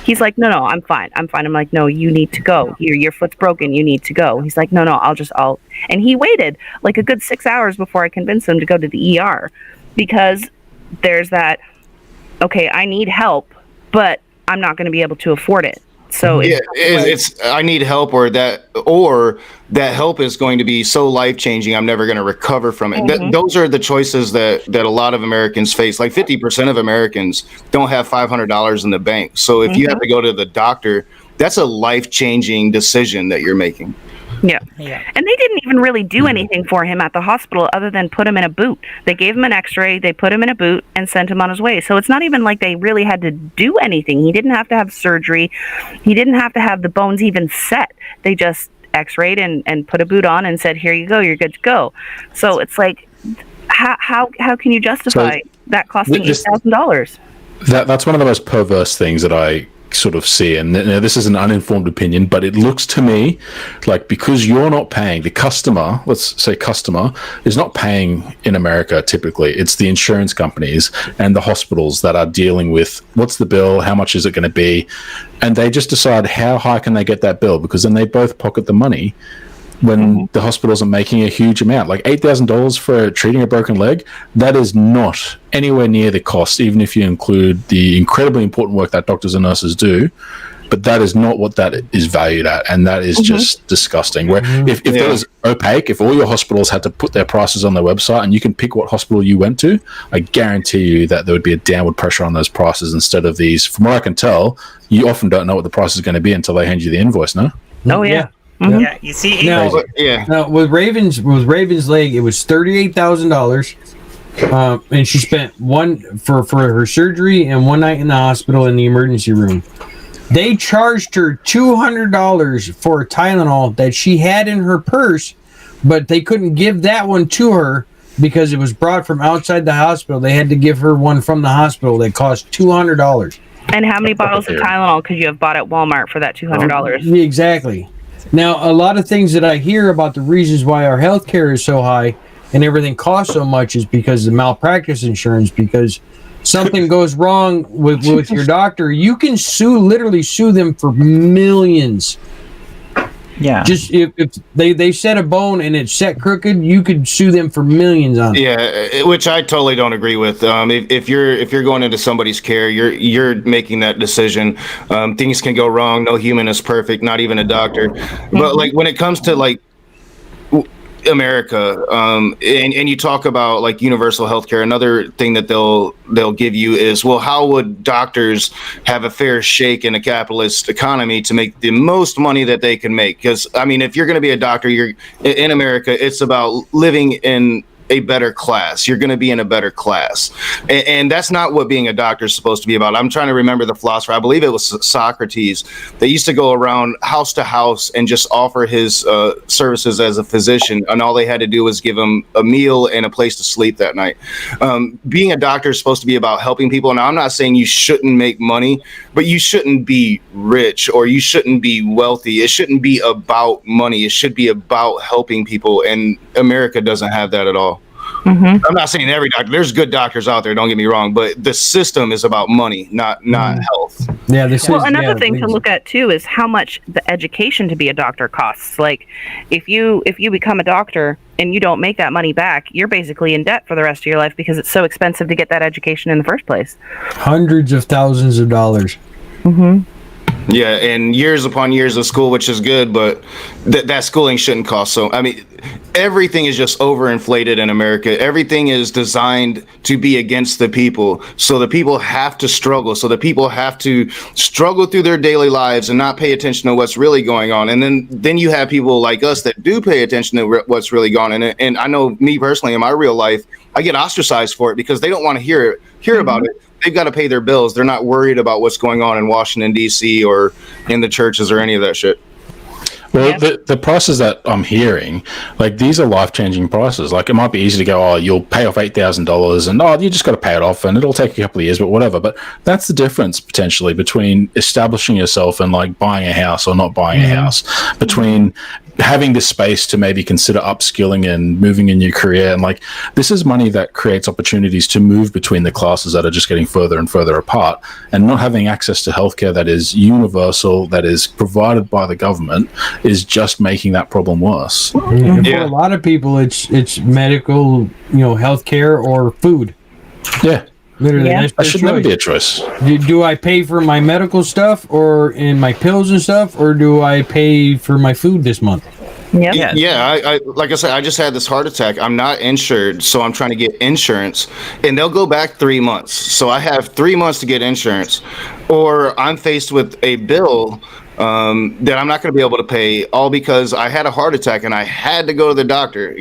He's like, no, I'm fine. I'm like, no, you need to go. Your foot's broken. You need to go. He's like, no, I'll. And he waited like a good 6 hours before I convinced him to go to the ER, because there's that, okay, I need help, but I'm not going to be able to afford it. So it's I need help, or that help is going to be so life changing I'm never going to recover from it. Those are the choices that a lot of Americans face. Like 50% of Americans don't have $500 in the bank. So if you have to go to the doctor, that's a life changing decision that you're making. Yeah. And they didn't even really do anything for him at the hospital other than put him in a boot. They gave him an x-ray, they put him in a boot, and sent him on his way. So it's not even like they really had to do anything. He didn't have to have surgery. He didn't have to have the bones even set. They just x-rayed and put a boot on and said, here you go, you're good to go. So it's like, how can you justify that costing $8,000? That's one of the most perverse things that I sort of see, and this is an uninformed opinion, but it looks to me like, because you're not paying, the customer, let's say customer, is not paying in America typically. It's the insurance companies and the hospitals that are dealing with what's the bill, how much is it going to be, and they just decide how high can they get that bill, because then they both pocket the money when the hospitals are making a huge amount. Like $8,000 for treating a broken leg, that is not anywhere near the cost, even if you include the incredibly important work that doctors and nurses do. But that is not what that is valued at, and that is just disgusting. Where if that was opaque, if all your hospitals had to put their prices on their website and you can pick what hospital you went to, I guarantee you that there would be a downward pressure on those prices instead of these. From what I can tell, you often don't know what the price is going to be until they hand you the invoice, no? Oh, yeah. Yeah, you see, Now with Raven's leg, it was $38,000, and she spent one for her surgery and one night in the hospital in the emergency room. They charged her $200 for Tylenol that she had in her purse, but they couldn't give that one to her because it was brought from outside the hospital. They had to give her one from the hospital that cost $200. And how many bottles of Tylenol could you have bought at Walmart for that $200? Exactly. Now, a lot of things that I hear about the reasons why our healthcare is so high and everything costs so much is because of malpractice insurance, because something goes wrong with your doctor, you can literally sue them for millions. Yeah. Just if they set a bone and it's set crooked, you could sue them for millions on it. Yeah, which I totally don't agree with. If you're going into somebody's care, you're making that decision. Things can go wrong. No human is perfect, not even a doctor. But like when it comes to like America, and you talk about like universal healthcare, another thing that they'll give you is, well, how would doctors have a fair shake in a capitalist economy to make the most money that they can make? Because I mean, if you're going to be a doctor, you're in America, it's about living in a better class. You're going to be in a better class. And that's not what being a doctor is supposed to be about. I'm trying to remember the philosopher. I believe it was Socrates that used to go around house to house and just offer his services as a physician. And all they had to do was give him a meal and a place to sleep that night. Being a doctor is supposed to be about helping people. Now, I'm not saying you shouldn't make money, but you shouldn't be rich or you shouldn't be wealthy. It shouldn't be about money. It should be about helping people. And America doesn't have that at all. I'm not saying every doctor. There's good doctors out there. Don't get me wrong, but the system is about money, not health. Yeah. Another thing to look at too is how much the education to be a doctor costs. Like, if you become a doctor and you don't make that money back, you're basically in debt for the rest of your life because it's so expensive to get that education in the first place. Hundreds of thousands of dollars. Yeah, and years upon years of school, which is good, but that schooling shouldn't cost so. I mean, everything is just overinflated in America. Everything is designed to be against the people. So the people have to struggle. So the people have to struggle through their daily lives and not pay attention to what's really going on. And then you have people like us that do pay attention to what's really going on. And I know me personally in my real life, I get ostracized for it because they don't want to hear about it. They've got to pay their bills. They're not worried about what's going on in Washington, D.C. or in the churches or any of that shit. Well, the prices that I'm hearing, like, these are life-changing prices. Like, it might be easy to go, oh, you'll pay off $8,000 and, oh, you just got to pay it off and it'll take a couple of years, but whatever. But that's the difference, potentially, between establishing yourself and, like, buying a house or not buying a house, between having this space to maybe consider upskilling and moving in your career. And like, this is money that creates opportunities to move between the classes that are just getting further and further apart, and not having access to healthcare that is universal, that is provided by the government, is just making that problem worse. And for a lot of people, it's medical, healthcare or food. Yeah. Literally, Yeah. that's That their should never choice. be a choice. Do I pay for my medical stuff or in my pills and stuff, or do I pay for my food this month? Yep. Yeah. Yeah, I like I said, I just had this heart attack. I'm not insured, so I'm trying to get insurance, and they'll go back 3 months. So I have 3 months to get insurance, or I'm faced with a bill that I'm not going to be able to pay, all because I had a heart attack and I had to go to the doctor.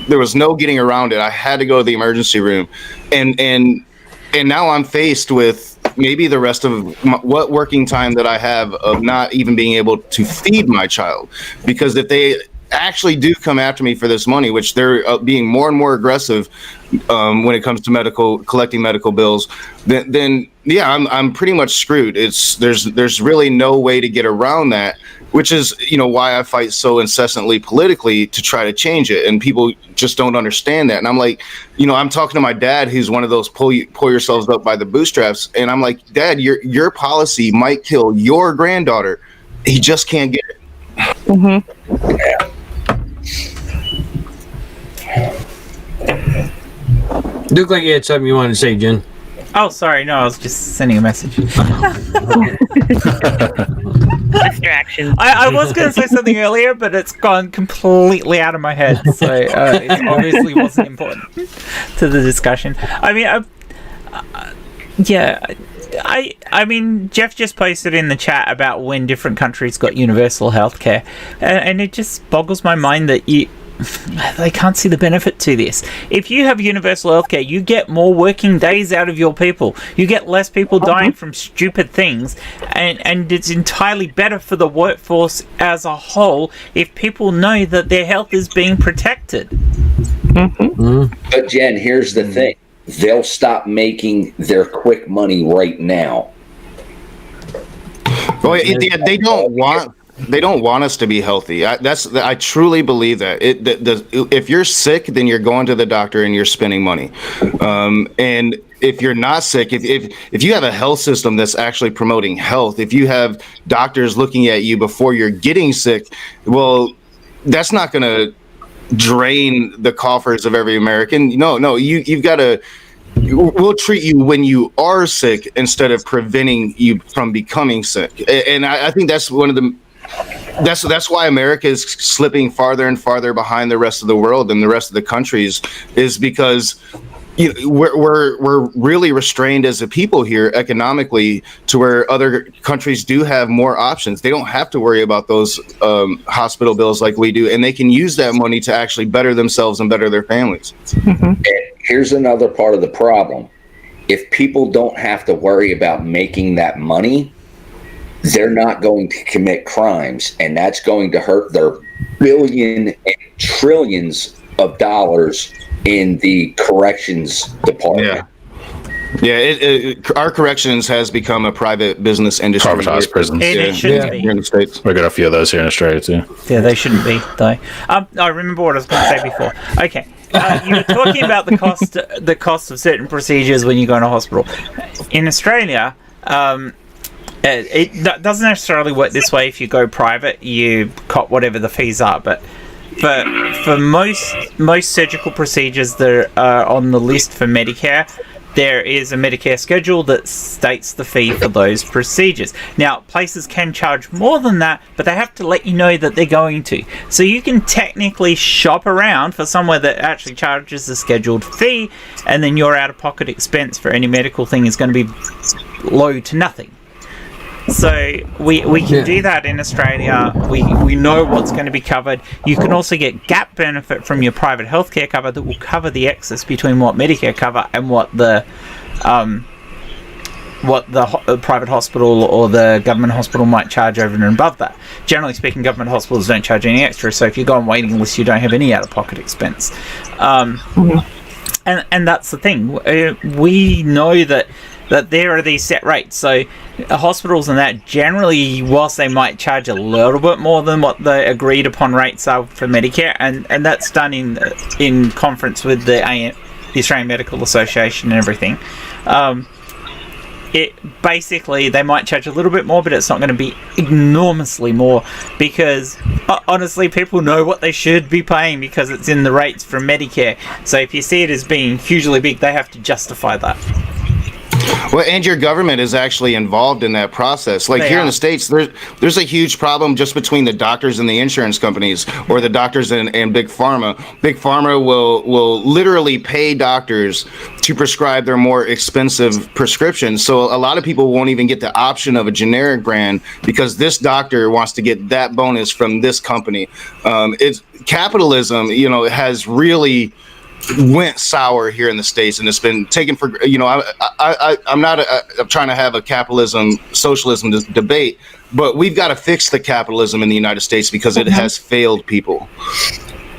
There was no getting around it. I had to go to the emergency room, and now I'm faced with maybe the rest of what working time that I have of not even being able to feed my child, because if they actually do come after me for this money, which they're being more and more aggressive when it comes to collecting medical bills, then yeah, I'm pretty much screwed. There's really no way to get around that, which is why I fight so incessantly politically to try to change it, and people just don't understand that. And I'm like, I'm talking to my dad, who's one of those pull yourselves up by the bootstraps, and I'm like, Dad, your policy might kill your granddaughter. He just can't get it. Looked like you had something you wanted to say, Jen. Oh, sorry. No, I was just sending a message. Distraction. I was going to say something earlier, but it's gone completely out of my head. So it obviously wasn't important to the discussion. I mean, I mean, Jeff just posted in the chat about when different countries got universal healthcare, and it just boggles my mind that they can't see the benefit to this. If you have universal healthcare, you get more working days out of your people. You get less people dying from stupid things, and it's entirely better for the workforce as a whole if people know that their health is being protected. But Jen, here's the thing. They'll stop making their quick money right now. Well, they don't want us to be healthy. I truly believe that. If you're sick, then you're going to the doctor and you're spending money. And if you're not sick, if you have a health system that's actually promoting health, if you have doctors looking at you before you're getting sick, well, that's not going to drain the coffers of every American. No, you've got to. We'll treat you when you are sick instead of preventing you from becoming sick. And I think that's one of the. That's why America is slipping farther and farther behind the rest of the world and the rest of the countries, is because we're really restrained as a people here economically, to where other countries do have more options. They don't have to worry about those hospital bills like we do, and they can use that money to actually better themselves and better their families. And here's another part of the problem. If people don't have to worry about making that money, they're not going to commit crimes, and that's going to hurt their billion and trillions of dollars in the corrections department. Yeah, our corrections has become a private business industry. Privatized prisons. It shouldn't be. Here in the States. We've got a few of those here in Australia too. Yeah, they shouldn't be, though. I remember what I was going to say before. Okay. You were talking about the cost of certain procedures when you go in a hospital. In Australia, it doesn't necessarily work this way. If you go private, you cop whatever the fees are. But for most surgical procedures that are on the list for Medicare, there is a Medicare schedule that states the fee for those procedures. Now, places can charge more than that, but they have to let you know that they're going to. So you can technically shop around for somewhere that actually charges a scheduled fee, and then your out-of-pocket expense for any medical thing is going to be low to nothing. So we can do that in Australia. We know what's going to be covered. You can also get gap benefit from your private healthcare cover that will cover the excess between what Medicare cover and what the private hospital or the government hospital might charge over and above that. Generally speaking, government hospitals don't charge any extra, so if you go on waiting list, you don't have any out-of-pocket expense. And that's the thing. We know that that there are these set rates. So hospitals and that generally, whilst they might charge a little bit more than what the agreed upon rates are for Medicare, and that's done in conference with the Australian Medical Association and everything. It basically, they might charge a little bit more, but it's not going to be enormously more, because honestly, people know what they should be paying because it's in the rates from Medicare. So if you see it as being hugely big, they have to justify that. Well, and your government is actually involved in that process. Like here in the States, there's a huge problem just between the doctors and the insurance companies, or the doctors and Big Pharma. Big Pharma will literally pay doctors to prescribe their more expensive prescriptions. So a lot of people won't even get the option of a generic brand because this doctor wants to get that bonus from this company. It's capitalism, it has really went sour here in the States, and it's been taken for, I'm trying to have a socialism debate, but we've got to fix the capitalism in the United States because it has failed people.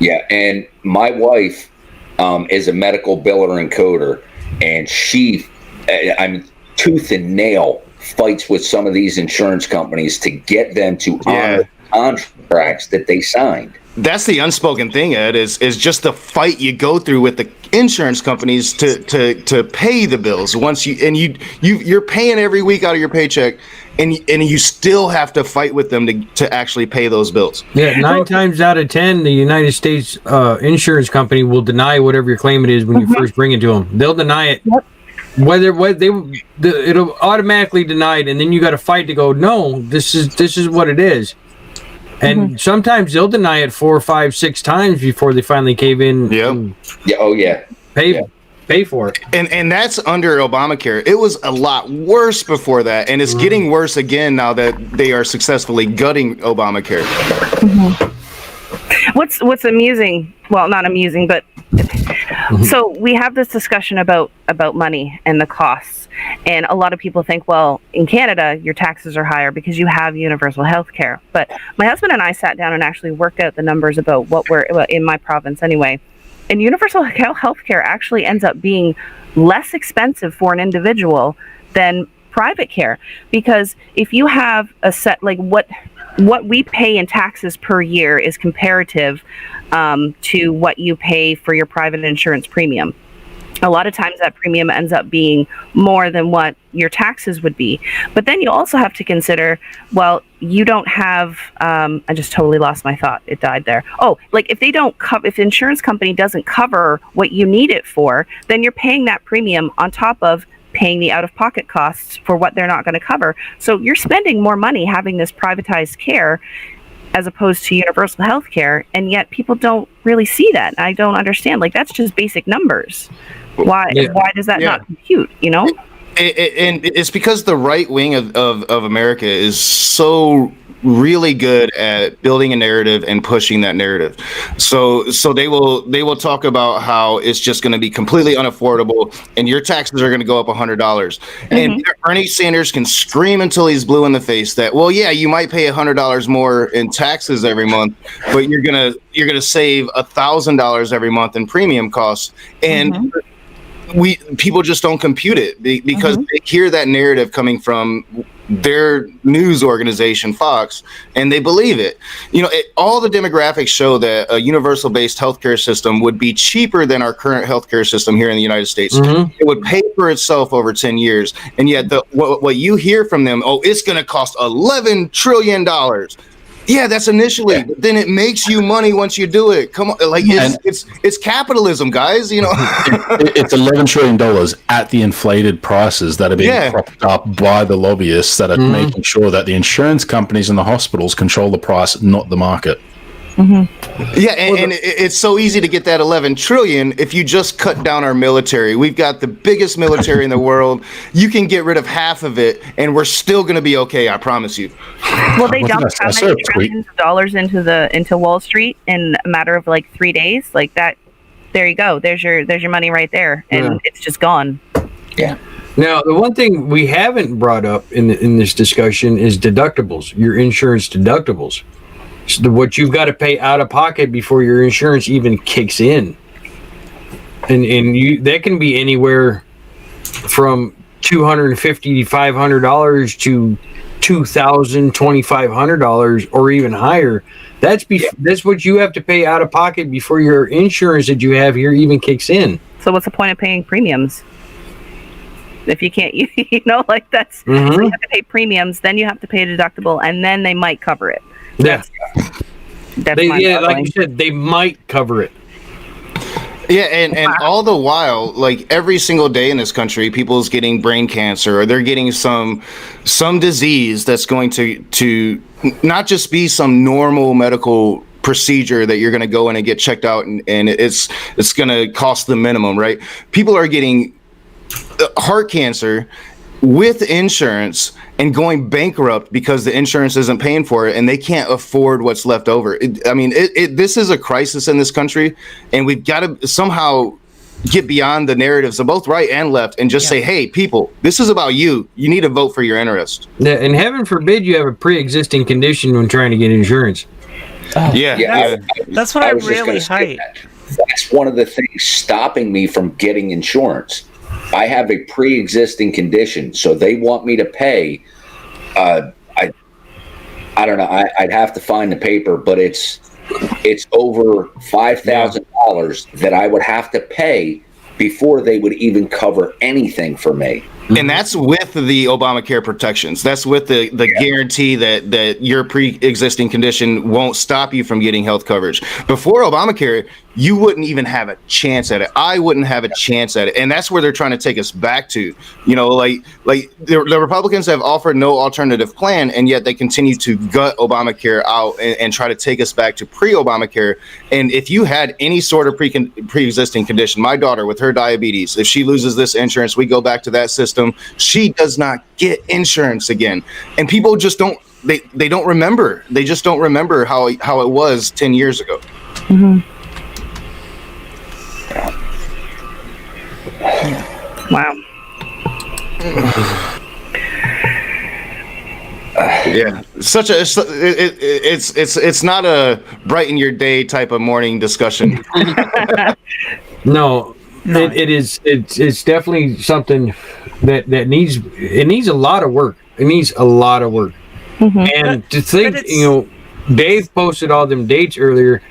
Yeah, and my wife is a medical biller and coder, and she, tooth and nail fights with some of these insurance companies to get them to honor contracts that they signed. That's the unspoken thing, Ed, is just the fight you go through with the insurance companies to pay the bills. Once you're paying every week out of your paycheck, and you still have to fight with them to actually pay those bills. Yeah, 9 times out of 10, the United States insurance company will deny whatever your claim it is when you first bring it to them. They'll deny it. Yep. It'll automatically deny it, and then you got to fight to go, no, this is what it is. And sometimes they'll deny it 4, 5, 6 times before they finally cave in. Pay for it. And that's under Obamacare. It was a lot worse before that, and it's getting worse again now that they are successfully gutting Obamacare. What's amusing? Well, not amusing, but so we have this discussion about money and the costs, and a lot of people think, well, in Canada, your taxes are higher because you have universal health care. But my husband and I sat down and actually worked out the numbers about what we're in my province anyway. And universal health care actually ends up being less expensive for an individual than private care, because if you have a set, like what we pay in taxes per year is comparative to what you pay for your private insurance premium. A lot of times that premium ends up being more than what your taxes would be. But then you also have to consider, well, you don't have, I just totally lost my thought. It died there. Oh, like if the insurance company doesn't cover what you need it for, then you're paying that premium on top of paying the out-of-pocket costs for what they're not going to cover. So you're spending more money having this privatized care as opposed to universal health care, and yet people don't really see that. I don't understand. Like, that's just basic numbers. Why does that not compute, And it's because the right wing of America is so really good at building a narrative and pushing that narrative. So they will talk about how it's just going to be completely unaffordable and your taxes are going to go up $100. And Bernie Sanders can scream until he's blue in the face that, well, yeah, you might pay $100 more in taxes every month, but you're gonna save $1,000 every month in premium costs. And people just don't compute it because they hear that narrative coming from their news organization, Fox, and they believe it. All the demographics show that a universal-based healthcare system would be cheaper than our current healthcare system here in the United States. It would pay for itself over 10 years. And yet what you hear from them, it's going to cost $11 trillion. Yeah, that's initially. But then it makes you money once you do it. Come on, it's capitalism, guys. It's $11 trillion at the inflated prices that are being propped up by the lobbyists that are making sure that the insurance companies and the hospitals control the price, not the market. Yeah, and it's so easy to get that 11 trillion if you just cut down our military. We've got the biggest military in the world. You can get rid of half of it, and we're still going to be okay. I promise you. Well, they dumped how many trillions of dollars into Wall Street in a matter of like 3 days, like that. There you go. There's your money right there, and it's just gone. Yeah. Now, the one thing we haven't brought up in this discussion is deductibles. Your insurance deductibles. So what you've got to pay out of pocket before your insurance even kicks in, and that can be anywhere from $250, $500 to $2,000, $2,500, or even higher. That's what you have to pay out of pocket before your insurance that you have here even kicks in. So what's the point of paying premiums? If you can't, like that's, Mhm. so you have to pay premiums, then you have to pay a deductible, and then they might cover it. Yeah, That's like mind-boggling. you said, they might cover it. Yeah, and all the while, like every single day in this country, people's getting brain cancer or they're getting some disease that's going to not just be some normal medical procedure that you're going to go in and get checked out and it's going to cost the minimum, right? People are getting heart cancer with insurance and going bankrupt because the insurance isn't paying for it and they can't afford what's left over. This is a crisis in this country, and we've got to somehow get beyond the narratives of both right and left and just say, hey, people, this is about you. You need to vote for your interest. Yeah, and heaven forbid you have a pre-existing condition when trying to get insurance. Yeah. That's what I was just really gonna say hate. that's one of the things stopping me from getting insurance. I have a pre-existing condition, so they want me to pay. I don't know. I'd have to find the paper, but it's over $5,000 that I would have to pay before they would even cover anything for me. And that's with the Obamacare protections. That's with the guarantee that your pre-existing condition won't stop you from getting health coverage. Before Obamacare, you wouldn't even have a chance at it. I wouldn't have a chance at it. And that's where they're trying to take us back to. Like the Republicans have offered no alternative plan, and yet they continue to gut Obamacare out and try to take us back to pre-Obamacare. And if you had any sort of pre-existing condition, my daughter with her diabetes, if she loses this insurance, we go back to that system. She does not get insurance again. And people just don't, they don't remember. They just don't remember how it was 10 years ago. Mm-hmm. Wow. Yeah, it's not a brighten your day type of morning discussion. No, it's definitely something that needs a lot of work. It needs a lot of work. Mm-hmm. And to think, Dave posted all them dates earlier.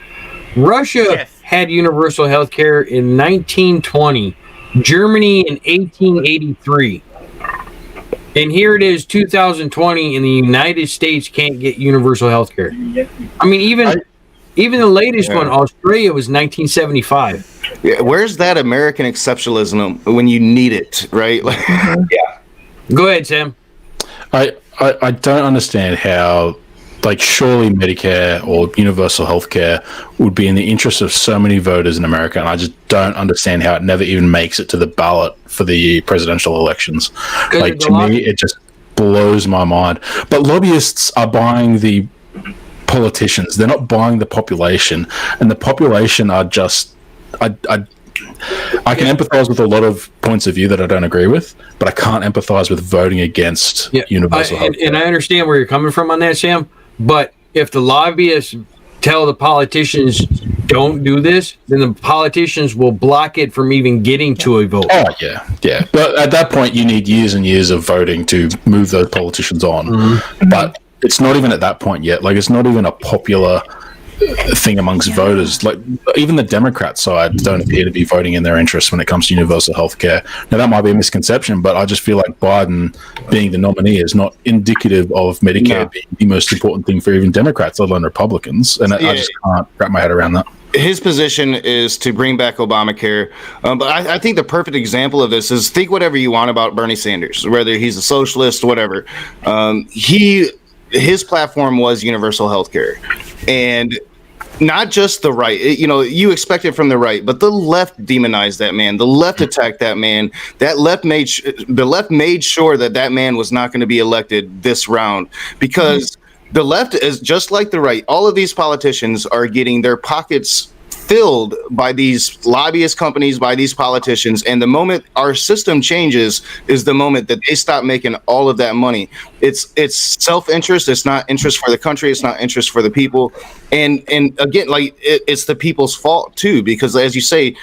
Russia had universal health care in 1920, Germany in 1883. And here it is, 2020, and the United States can't get universal health care. I mean, even the latest one, Australia, was 1975. Yeah, where's that American exceptionalism when you need it, right? Go ahead, Sam. I don't understand how, surely Medicare or universal health care would be in the interest of so many voters in America, and I just don't understand how it never even makes it to the ballot for the presidential elections. To me, it just blows my mind. But lobbyists are buying the politicians. They're not buying the population, and the population are just... I can empathize with a lot of points of view that I don't agree with, but I can't empathize with voting against universal health care. And I understand where you're coming from on that, Sam, but if the lobbyists tell the politicians don't do this, then the politicians will block it from even getting to a vote. Oh, yeah. But at that point, you need years and years of voting to move those politicians on. Mm-hmm. But it's not even at that point yet. It's not even a popular thing amongst voters. Even the Democrat side don't appear to be voting in their interest when it comes to universal health care. Now, that might be a misconception, but I just feel like Biden being the nominee is not indicative of Medicare being the most important thing for even Democrats, let alone Republicans. And I just can't wrap my head around that. His position is to bring back Obamacare. But I think the perfect example of this is, think whatever you want about Bernie Sanders, whether he's a socialist, whatever. His platform was universal health care. And not just the right, you expect it from the right, but the left demonized that man. The left attacked that man. The left made sure that man was not going to be elected this round, because the left is just like the right. All of these politicians are getting their pockets filled by these lobbyist companies, by these politicians. And the moment our system changes is the moment that they stop making all of that money. It's self-interest. It's not interest for the country. It's not interest for the people. And again, it's the people's fault too, because as you say,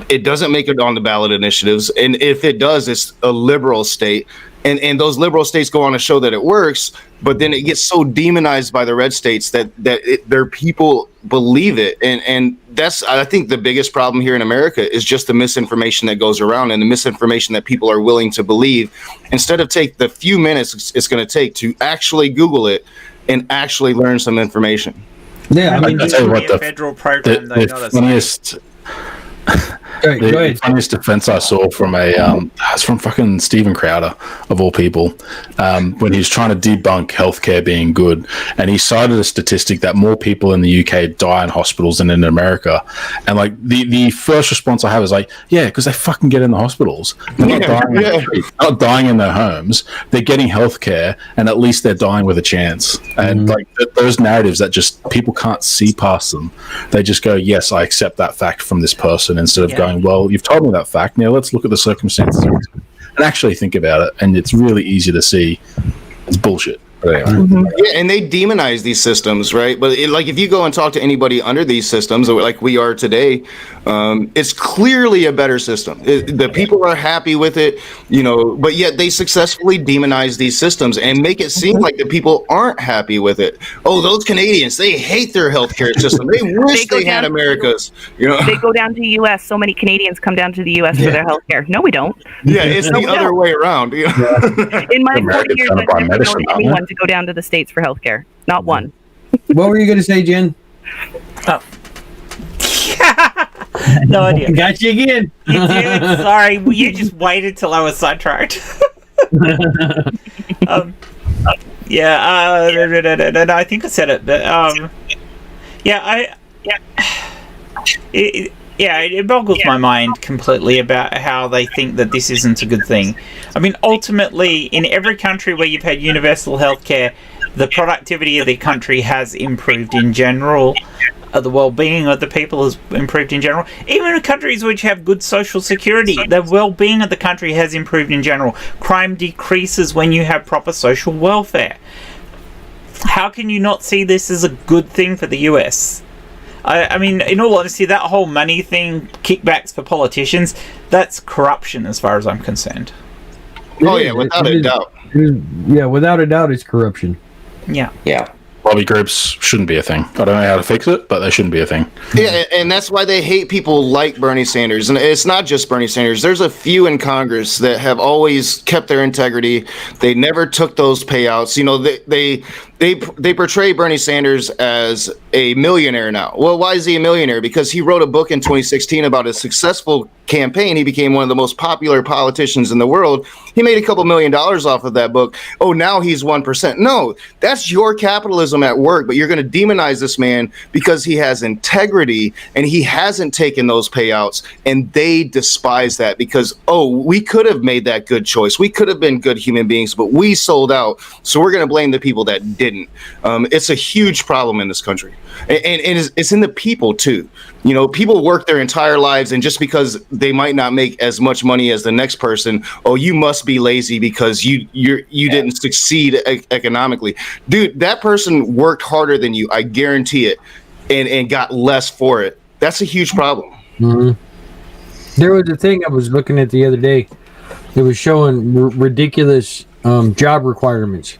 It doesn't make it on the ballot initiatives, and if it does, it's a liberal state. And those liberal states go on to show that it works, but then it gets so demonized by the red states that their people believe it. And that's, I think, the biggest problem here in America is just the misinformation that goes around and the misinformation that people are willing to believe. Instead of take the few minutes it's going to take to actually Google it and actually learn some information. Yeah, I mean, I'll tell you what, a federal program, though, not a state. go ahead. Funniest defense I saw from it's from fucking Steven Crowder of all people, when he was trying to debunk healthcare being good, and he cited a statistic that more people in the UK die in hospitals than in America, and like the first response I have is like, yeah, because they fucking get in the hospitals, they're not dying in the street, not dying in their homes, they're getting healthcare, and at least they're dying with a chance. And like those narratives that just people can't see past them, they just go, yes, I accept that fact from this person, instead of going, well, you've told me that fact, now let's look at the circumstances and actually think about it. And it's really easy to see it's bullshit. But anyway. Yeah, and they demonize these systems, right? But like, if you go and talk to anybody under these systems, like we are today, it's clearly a better system. The people are happy with it, but yet they successfully demonize these systems and make it seem like the people aren't happy with it. Oh, those Canadians, they hate their healthcare system. They wish they had America's. They go down to the U.S. So many Canadians come down to the U.S. for their healthcare. No, we don't. Yeah, it's the other way around. In my 40 years, I've never known anyone to go down to the States for healthcare. Not one. What were you going to say, Jen? Oh. No idea. Got you again. You did? Sorry, you just waited till I was sidetracked. No, I think I said it, but it boggles my mind completely about how they think that this isn't a good thing. I mean, ultimately, in every country where you've had universal healthcare, the productivity of the country has improved in general. The well-being of the people has improved in general. Even in countries which have good social security, the well-being of the country has improved in general. Crime decreases when you have proper social welfare. How can you not see this as a good thing for the US? I mean, in all honesty, that whole money thing, kickbacks for politicians, that's corruption as far as I'm concerned. Oh, yeah, without a doubt. Yeah, without a doubt, it's corruption. Yeah. Yeah. Lobby groups shouldn't be a thing. I don't know how to fix it, but they shouldn't be a thing. Yeah, and that's why they hate people like Bernie Sanders. And it's not just Bernie Sanders. There's a few in Congress that have always kept their integrity. They never took those payouts. They portray Bernie Sanders as a millionaire now. Well, why is he a millionaire? Because he wrote a book in 2016 about a successful campaign. He became one of the most popular politicians in the world. He made a couple $1 million off of that book. Oh, now he's 1%. No, that's your capitalism at work, but you're going to demonize this man because he has integrity and he hasn't taken those payouts, and they despise that because, we could have made that good choice. We could have been good human beings, but we sold out. So we're going to blame the people that didn't. It's a huge problem in this country. And it's in the people too. People work their entire lives, and just because they might not make as much money as the next person, you must be lazy because you didn't succeed economically. Dude, that person worked harder than you, I guarantee it, and got less for it. That's a huge problem. Mm-hmm. There was a thing I was looking at the other day. It was showing ridiculous job requirements.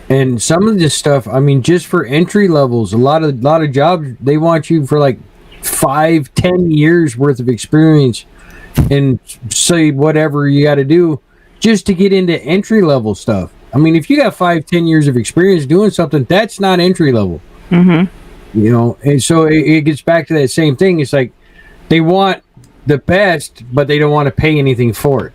And some of this stuff, I mean, just for entry levels, a lot of jobs, they want you for like 5-10 years worth of experience and say whatever you got to do just to get into entry level stuff. I mean, if you got 5-10 years of experience doing something, that's not entry level. Mm-hmm. And so it gets back to that same thing. It's like they want the best, but they don't want to pay anything for it.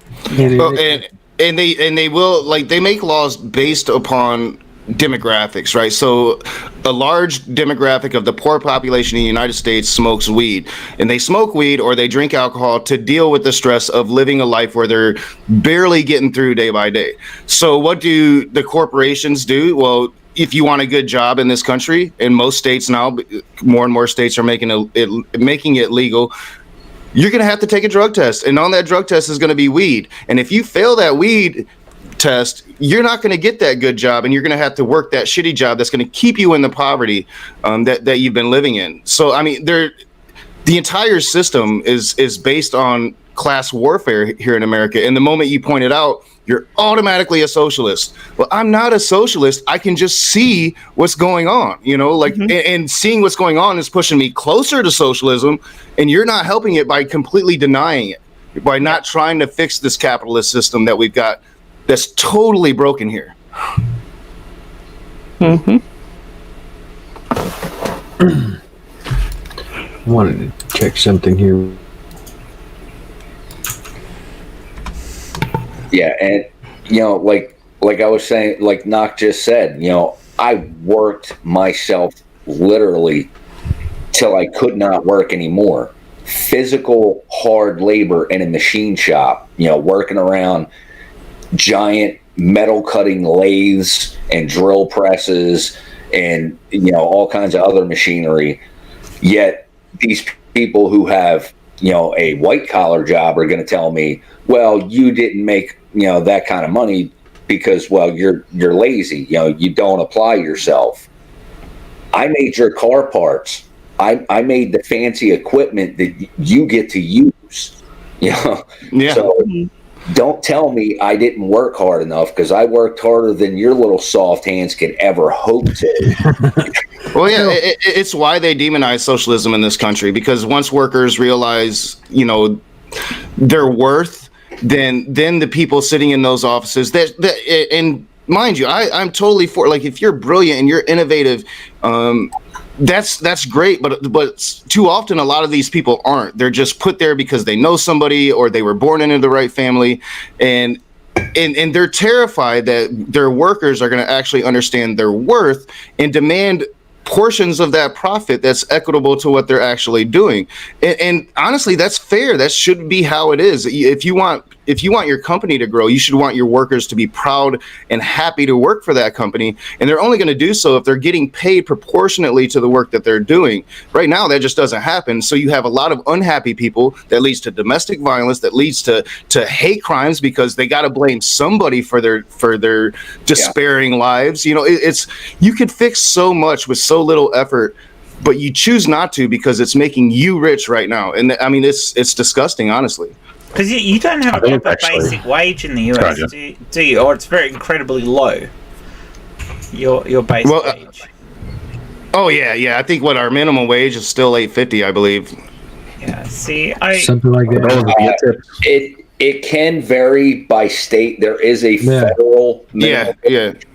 And they will, like, they make laws based upon demographics, right? So a large demographic of the poor population in the United States smokes weed, and they smoke weed or they drink alcohol to deal with the stress of living a life where they're barely getting through day by day. So what do the corporations do? Well, if you want a good job in this country, in most states now, more and more states are making it legal, you're going to have to take a drug test. And on that drug test is going to be weed. And if you fail that weed test, you're not going to get that good job. And you're going to have to work that shitty job that's going to keep you in the poverty that you've been living in. So, I mean, the entire system is based on class warfare here in America. And the moment you point it out, you're automatically a socialist. Well, I'm not a socialist. I can just see what's going on, you know, like, and seeing what's going on is pushing me closer to socialism. And you're not helping it by completely denying it, by not trying to fix this capitalist system that we've got that's totally broken here. I wanted to check something here. Yeah, and you know, like I was saying, like Knock just said, you know, I worked myself literally till I could not work anymore. Physical hard labor in a machine shop, you know, working around giant metal cutting lathes and drill presses and, you know, all kinds of other machinery. Yet these people who have, you know, a white collar job are going to tell me, well, you didn't make, you know, that kind of money because, well, you're lazy, you know, you don't apply yourself. I made your car parts. I made the fancy equipment that you get to use, you know. Yeah. So don't tell me I didn't work hard enough, because I worked harder than your little soft hands could ever hope to. Well, yeah, it's why they demonize socialism in this country, because once workers realize, you know, their worth, then the people sitting in those offices and mind you, I'm totally for, like, if you're brilliant and you're innovative, that's great, but too often a lot of these people aren't. They're just put there because they know somebody or they were born into the right family, and they're terrified that their workers are going to actually understand their worth and demand portions of that profit that's equitable to what they're actually doing. And honestly, that's fair. That should be how it is. If you want your company to grow, you should want your workers to be proud and happy to work for that company. And they're only going to do so if they're getting paid proportionately to the work that they're doing. Right now, that just doesn't happen. So you have a lot of unhappy people. That leads to domestic violence, that leads to hate crimes, because they got to blame somebody for their despairing lives. You know, it's you could fix so much with so little effort, but you choose not to because it's making you rich right now. And I mean, it's disgusting, honestly. Because you don't have a proper basic wage in the US, do you? Or it's very incredibly low. Your base wage. Oh yeah. I think our minimum wage is still $8.50, I believe. Yeah. See, something like that. It can vary by state. There is a federal minimum wage,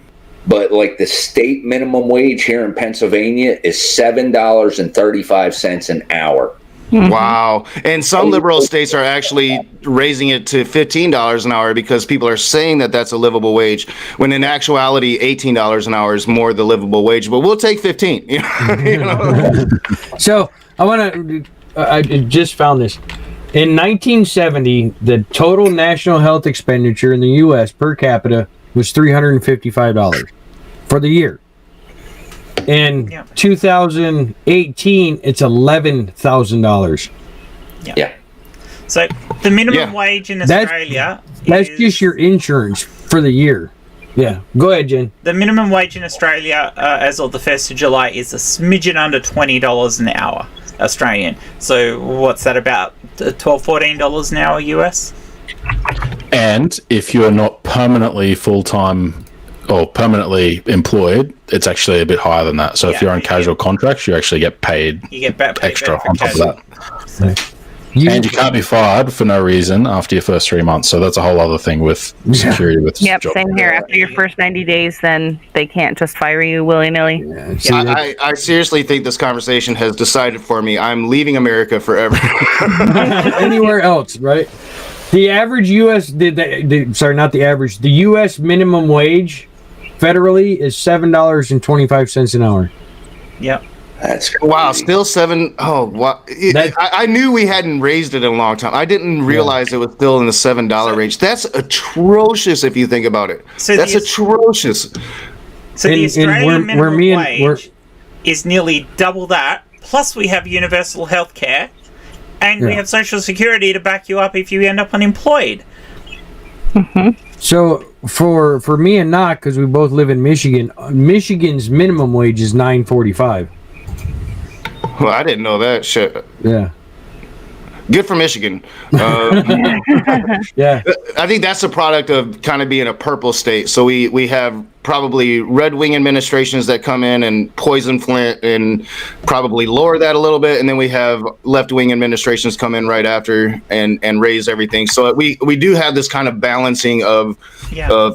but like the state minimum wage here in Pennsylvania is $7.35 an hour. Mm-hmm. Wow. And some liberal states are actually raising it to $15 an hour because people are saying that that's a livable wage, when in actuality $18 an hour is more the livable wage, but we'll take 15. You know? So I just found this. In 1970, the total national health expenditure in the U.S. per capita was $355 for the year. In 2018, it's $11,000. Yeah. So the minimum wage in Australia that's just your insurance for the year. Yeah. Go ahead, Jen. The minimum wage in Australia as of the 1st of July is a smidgen under $20 an hour Australian. So what's that, about $12, $14 an hour US? And if you're not permanently full-time or permanently employed, it's actually a bit higher than that. So if you're on casual contracts, you actually get paid extra on top of that. And you can't be fired for no reason after your first 3 months. So that's a whole other thing with security. With yep, same here. After your first 90 days, then they can't just fire you willy-nilly. I seriously think this conversation has decided for me. I'm leaving America forever. Anywhere else, right? The average U.S. the U.S. minimum wage federally is $7.25 an hour. Yep. That's crazy. Wow, still $7. Oh, wow. I knew we hadn't raised it in a long time. I didn't realize it was still in the $7 range. That's atrocious if you think about it. So that's atrocious. So the Australian minimum wage is nearly double that. Plus, we have universal health care. And we have Social Security to back you up if you end up unemployed. Mm-hmm. So for me and Knock, because we both live in Michigan, Michigan's minimum wage is $9.45. Well, I didn't know that shit. Yeah. Good for Michigan. Yeah. I think that's a product of kind of being a purple state. So we have probably red-wing administrations that come in and poison Flint and probably lower that a little bit, and then we have left-wing administrations come in right after and raise everything. So we do have this kind of balancing of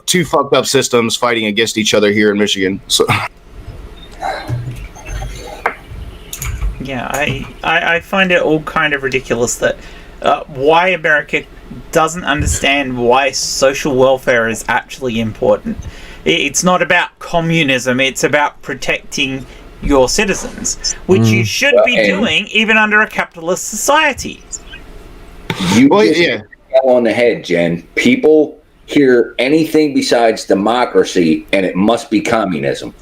two fucked up systems fighting against each other here in Michigan. So. Yeah, I find it all kind of ridiculous that why America doesn't understand why social welfare is actually important. It's not about communism, it's about protecting your citizens, which you should be doing even under a capitalist society. You hit on the head, Jen. People hear anything besides democracy and it must be communism.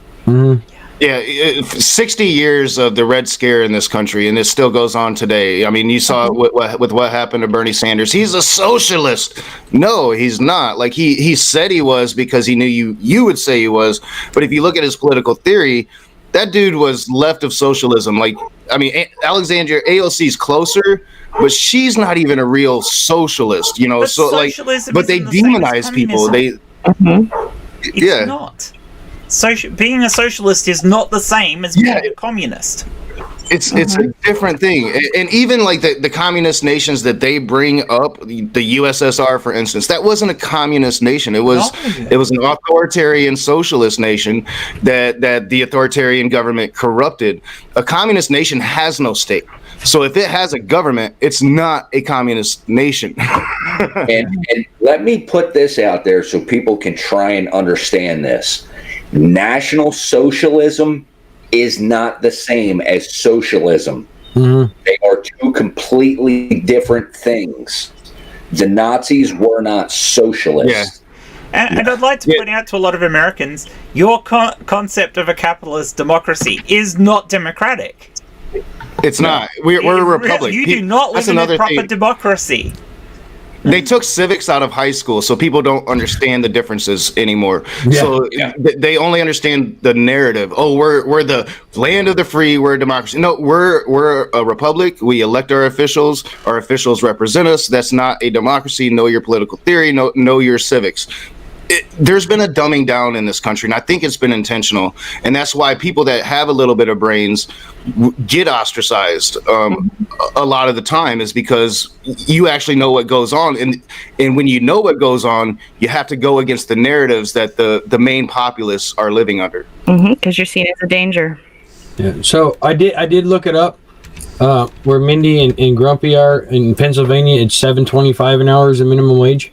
Yeah, 60 years of the Red Scare in this country, and it still goes on today. I mean, you saw it with what happened to Bernie Sanders. He's a socialist. No, he's not. Like, he said he was because he knew you would say he was. But if you look at his political theory, that dude was left of socialism. Like, I mean, Alexandria AOC's closer, but she's not even a real socialist, you know. But so like, but they demonize people. It's not. Being a socialist is not the same as being a communist. It's a different thing. And even like the communist nations that they bring up, the USSR, for instance, that wasn't a communist nation. It was an authoritarian socialist nation that the authoritarian government corrupted. A communist nation has no state. So if it has a government, it's not a communist nation. and let me put this out there so people can try and understand this. National socialism is not the same as socialism. They are two completely different things. The Nazis were not socialists. And I'd like to point out to a lot of Americans, your concept of a capitalist democracy is not democratic. It's not. We're a republic. You do not live in a proper democracy. They took civics out of high school, so people don't understand the differences anymore. So they only understand the narrative. Oh, we're the land of the free. We're a democracy. No, we're a republic. We elect our officials. Our officials represent us. That's not a democracy. Know your political theory. Know your civics. There's been a dumbing down in this country, and I think it's been intentional. And that's why people that have a little bit of brains get ostracized a lot of the time, is because you actually know what goes on. And when you know what goes on, you have to go against the narratives that the main populace are living under. Because you're seen as a danger. Yeah. So I did look it up. Where Mindy and Grumpy are in Pennsylvania, it's $7.25 an hour is the minimum wage.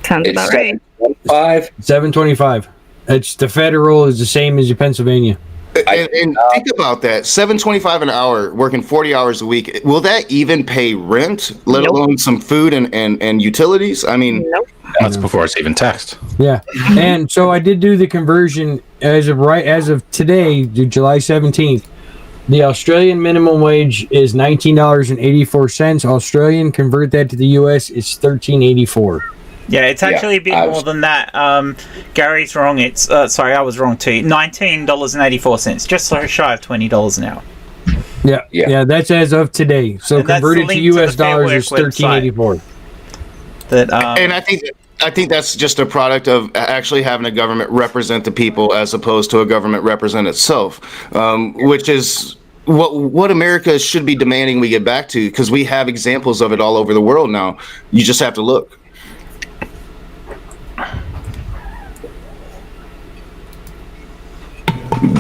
Sounds about right. $7.25. It's the federal is the same as your Pennsylvania. And think about that: $7.25 an hour, working 40 hours a week. Will that even pay rent, let alone some food and utilities? I mean, that's before it's even taxed. Yeah, and so I did do the conversion as of today, July 17th. The Australian minimum wage is $19.84. Australian, convert that to the US, it's $13.84. Yeah, it's actually a bit more than that. Gary's wrong. It's sorry, I was wrong too. $19.84, just so shy of $20 an hour. Yeah, that's as of today. So and converted to US dollars is $13.84. And I think that's just a product of actually having a government represent the people as opposed to a government represent itself, which is what America should be demanding we get back to, because we have examples of it all over the world now. You just have to look.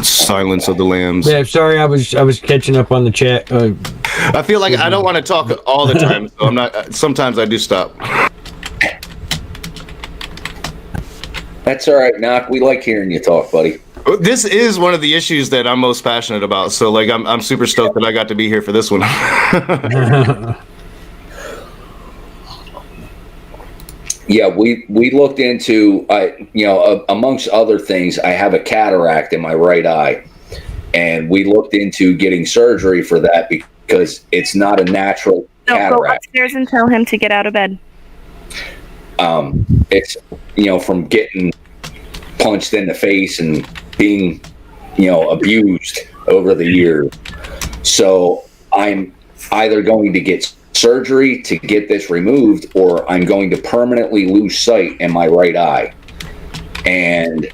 Silence of the Lambs. Yeah, sorry, I was catching up on the chat. I feel like I don't want to talk all the time, so I'm not. Sometimes I do stop. That's all right, Knock. We like hearing you talk, buddy. This is one of the issues that I'm most passionate about. So, like, I'm super stoked that I got to be here for this one. Yeah, we looked into, amongst other things, I have a cataract in my right eye, and we looked into getting surgery for that because it's not a natural cataract. Go upstairs and tell him to get out of bed. It's, from getting punched in the face and being, abused over the years. So I'm either going to get surgery to get this removed, or I'm going to permanently lose sight in my right eye. And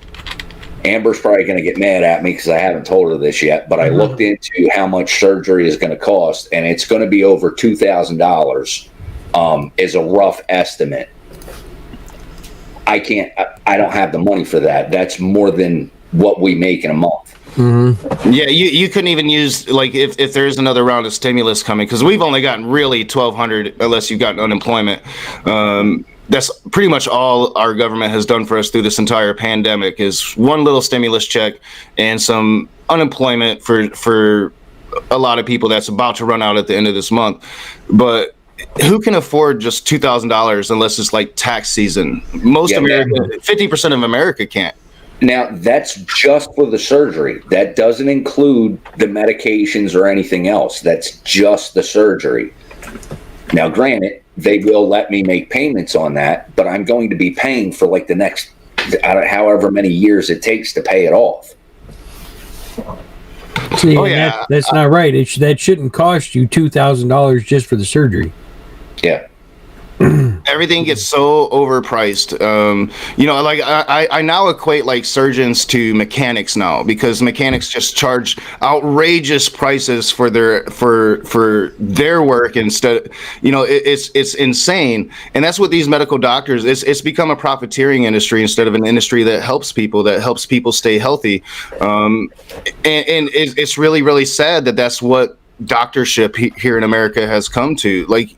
Amber's probably going to get mad at me because I haven't told her this yet, but I looked into how much surgery is going to cost, and it's going to be over $2,000 is a rough estimate. I don't have the money for that. That's more than what we make in a month. Yeah, you couldn't even use, like, if there's another round of stimulus coming, because we've only gotten really $1,200 unless you've gotten unemployment. That's pretty much all our government has done for us through this entire pandemic is one little stimulus check and some unemployment for a lot of people that's about to run out at the end of this month. But who can afford just $2,000 unless it's like tax season? Most America, 50% of America can't. Now, that's just for the surgery. That doesn't include the medications or anything else. That's just the surgery. Now, granted, they will let me make payments on that, but I'm going to be paying for like the next, however many years it takes to pay it off. See, that's not right. That shouldn't cost you $2,000 just for the surgery. Yeah. Everything gets so overpriced. Like I now equate like surgeons to mechanics now, because mechanics just charge outrageous prices for their work instead. It's insane, and that's what these medical doctors. It's become a profiteering industry instead of an industry that helps people stay healthy. And it's really, really sad that that's what doctorship here in America has come to. Like,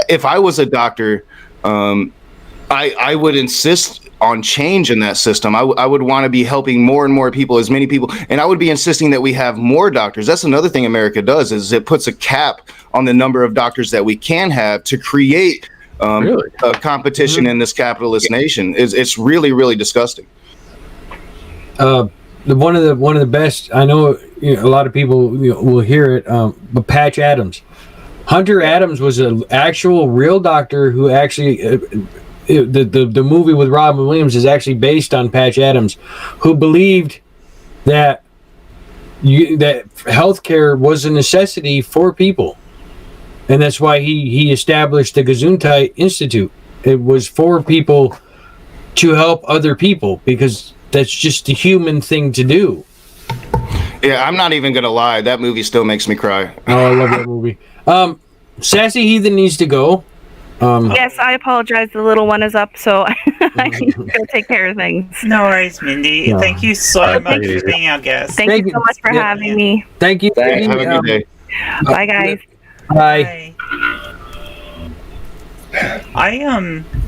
if I was a doctor, I would insist on change in that system. I would want to be helping more and more people, as many people, and I would be insisting that we have more doctors. That's another thing America does, is it puts a cap on the number of doctors that we can have to create a competition in this capitalist nation. It's really, really disgusting. One of the best, I know, a lot of people will hear it, but Patch Adams. Hunter Adams was an actual real doctor who actually, the movie with Robin Williams is actually based on Patch Adams, who believed that that healthcare was a necessity for people. And that's why he established the Gesundheit Institute. It was for people to help other people, because that's just the human thing to do. Yeah, I'm not even going to lie. That movie still makes me cry. Oh, I love that movie. Sassy Heathen needs to go. Yes, I apologize. The little one is up, so I need to go take care of things. No worries, Mindy. Yeah. Thank you so much for being our guest. Thank you so much for having me. Thank you. Have a good day. Bye, guys. Bye.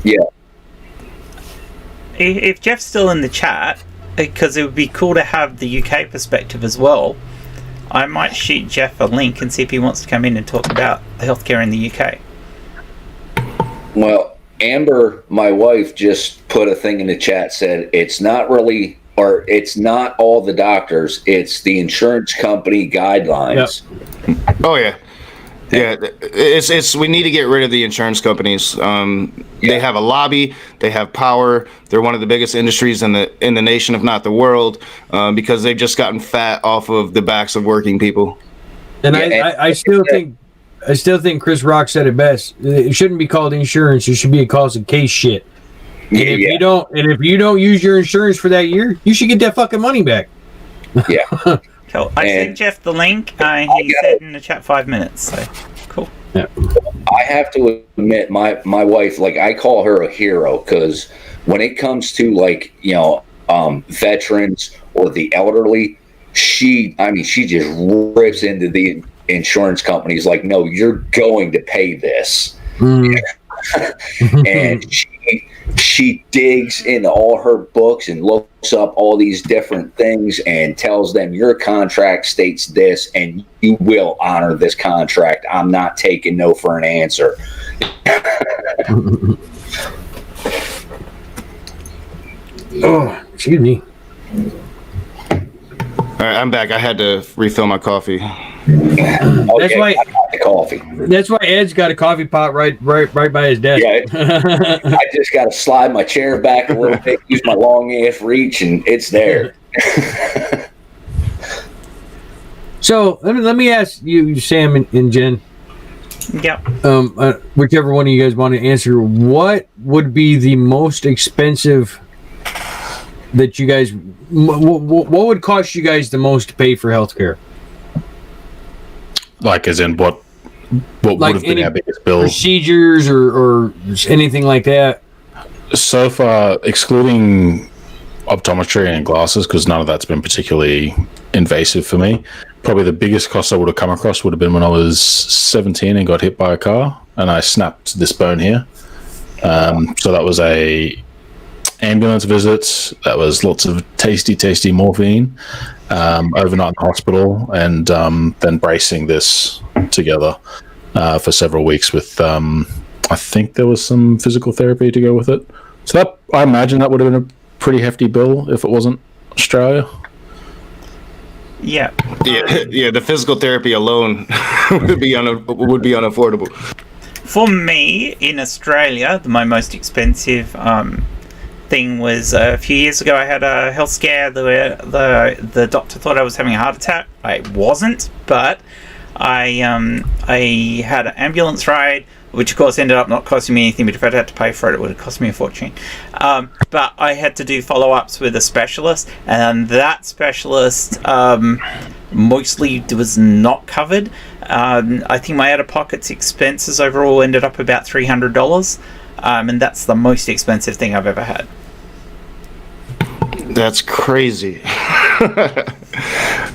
Yeah. If Jeff's still in the chat, because it would be cool to have the UK perspective as well, I might shoot Jeff a link and see if he wants to come in and talk about healthcare in the UK. Well, Amber, my wife, just put a thing in the chat, said it's not really, or it's not all the doctors, it's the insurance company guidelines. Yep. Oh yeah. Yeah, it's we need to get rid of the insurance companies. They have a lobby, they have power. They're one of the biggest industries in the nation, if not the world, because they've just gotten fat off of the backs of working people. And I still think Chris Rock said it best. It shouldn't be called insurance. It should be called case shit. And if you don't use your insurance for that year, you should get that fucking money back. Yeah. Cool. I sent Jeff the link. He said in the chat 5 minutes. So cool. Yeah. I have to admit, my wife, like, I call her a hero, because when it comes to, like, veterans or the elderly, she just rips into the insurance companies like, no, you're going to pay this. And she digs into all her books and looks up all these different things and tells them, your contract states this and you will honor this contract. I'm not taking no for an answer. Oh, excuse me. All right, I'm back. I had to refill my coffee. That's why I got the coffee. That's why Ed's got a coffee pot right by his desk. Yeah, I just got to slide my chair back a little bit, use my long ass reach, and it's there. So let me ask you, Sam and Jen. Yep. Whichever one of you guys want to answer, what would be the most expensive that you guys? What would cost you guys the most to pay for healthcare? Like, as in what would Like have been any our biggest bill? Procedures or anything like that? So far, excluding optometry and glasses, because none of that's been particularly invasive for me, probably the biggest cost I would have come across would have been when I was 17 and got hit by a car and I snapped this bone here. So that was a ambulance visit. That was lots of tasty morphine, overnight in the hospital, and then bracing this together for several weeks with, I think there was some physical therapy to go with it. So that, I imagine that would have been a pretty hefty bill if it wasn't Australia. Yeah. Yeah. The physical therapy alone would be unaffordable. For me, in Australia, my most expensive thing was a few years ago. I had a health scare. The doctor thought I was having a heart attack. I wasn't, but I had an ambulance ride, which of course ended up not costing me anything, but if I'd had to pay for it, it would have cost me a fortune. But I had to do follow-ups with a specialist, and that specialist mostly was not covered. I think my out-of-pockets expenses overall ended up about $300, and that's the most expensive thing I've ever had. That's crazy.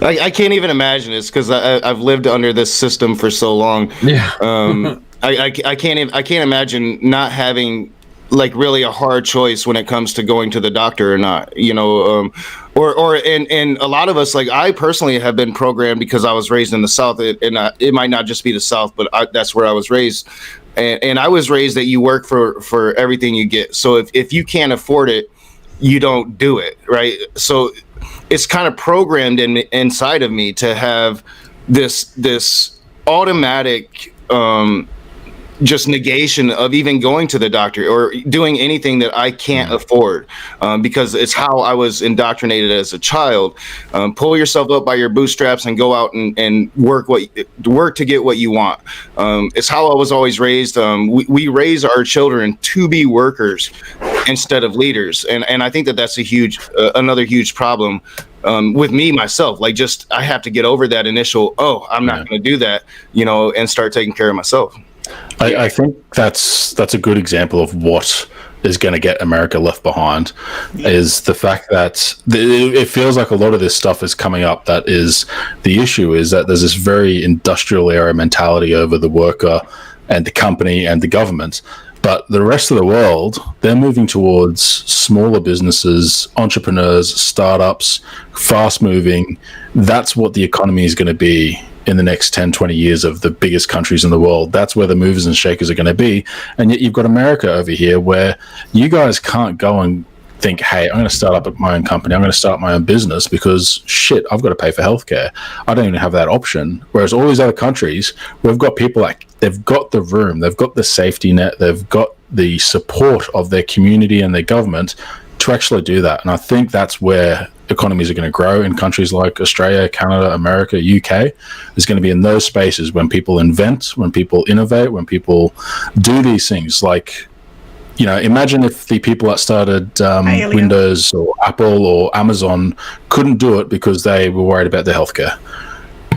I can't even imagine this because I've lived under this system for so long. Yeah. I can't imagine not having like really a hard choice when it comes to going to the doctor or not, and a lot of us, like I personally have been programmed because I was raised in the South, and it might not just be the South, but that's where I was raised. And I was raised that you work for everything you get. So if you can't afford it, you don't do it, right? So it's kind of programmed inside of me to have this automatic just negation of even going to the doctor or doing anything that I can't afford, because it's how I was indoctrinated as a child. Pull yourself up by your bootstraps and go out and work to get what you want. It's how I was always raised. We raise our children to be workers instead of leaders, and I think that's another huge problem with me myself. Like, just I have to get over that initial, I'm not going to do that, and start taking care of myself. I think that's a good example of what is going to get America left behind, is the fact that it feels like a lot of this stuff is coming up. That is the issue, is that there's this very industrial era mentality over the worker and the company and the government. But the rest of the world, they're moving towards smaller businesses, entrepreneurs, startups, fast moving. That's what the economy is going to be in the next 10, 20 years of the biggest countries in the world. That's where the movers and shakers are going to be. And yet you've got America over here where you guys can't go and think, hey, I'm going to start up my own company. I'm going to start my own business because shit, I've got to pay for healthcare. I don't even have that option. Whereas all these other countries, we've got people like, they've got the room, they've got the safety net, they've got the support of their community and their government to actually do that. And I think that's where economies are going to grow in countries like Australia, Canada, America, UK. Is going to be in those spaces when people invent, when people innovate, when people do these things. Like, imagine if the people that started Windows or Apple or Amazon couldn't do it because they were worried about their healthcare.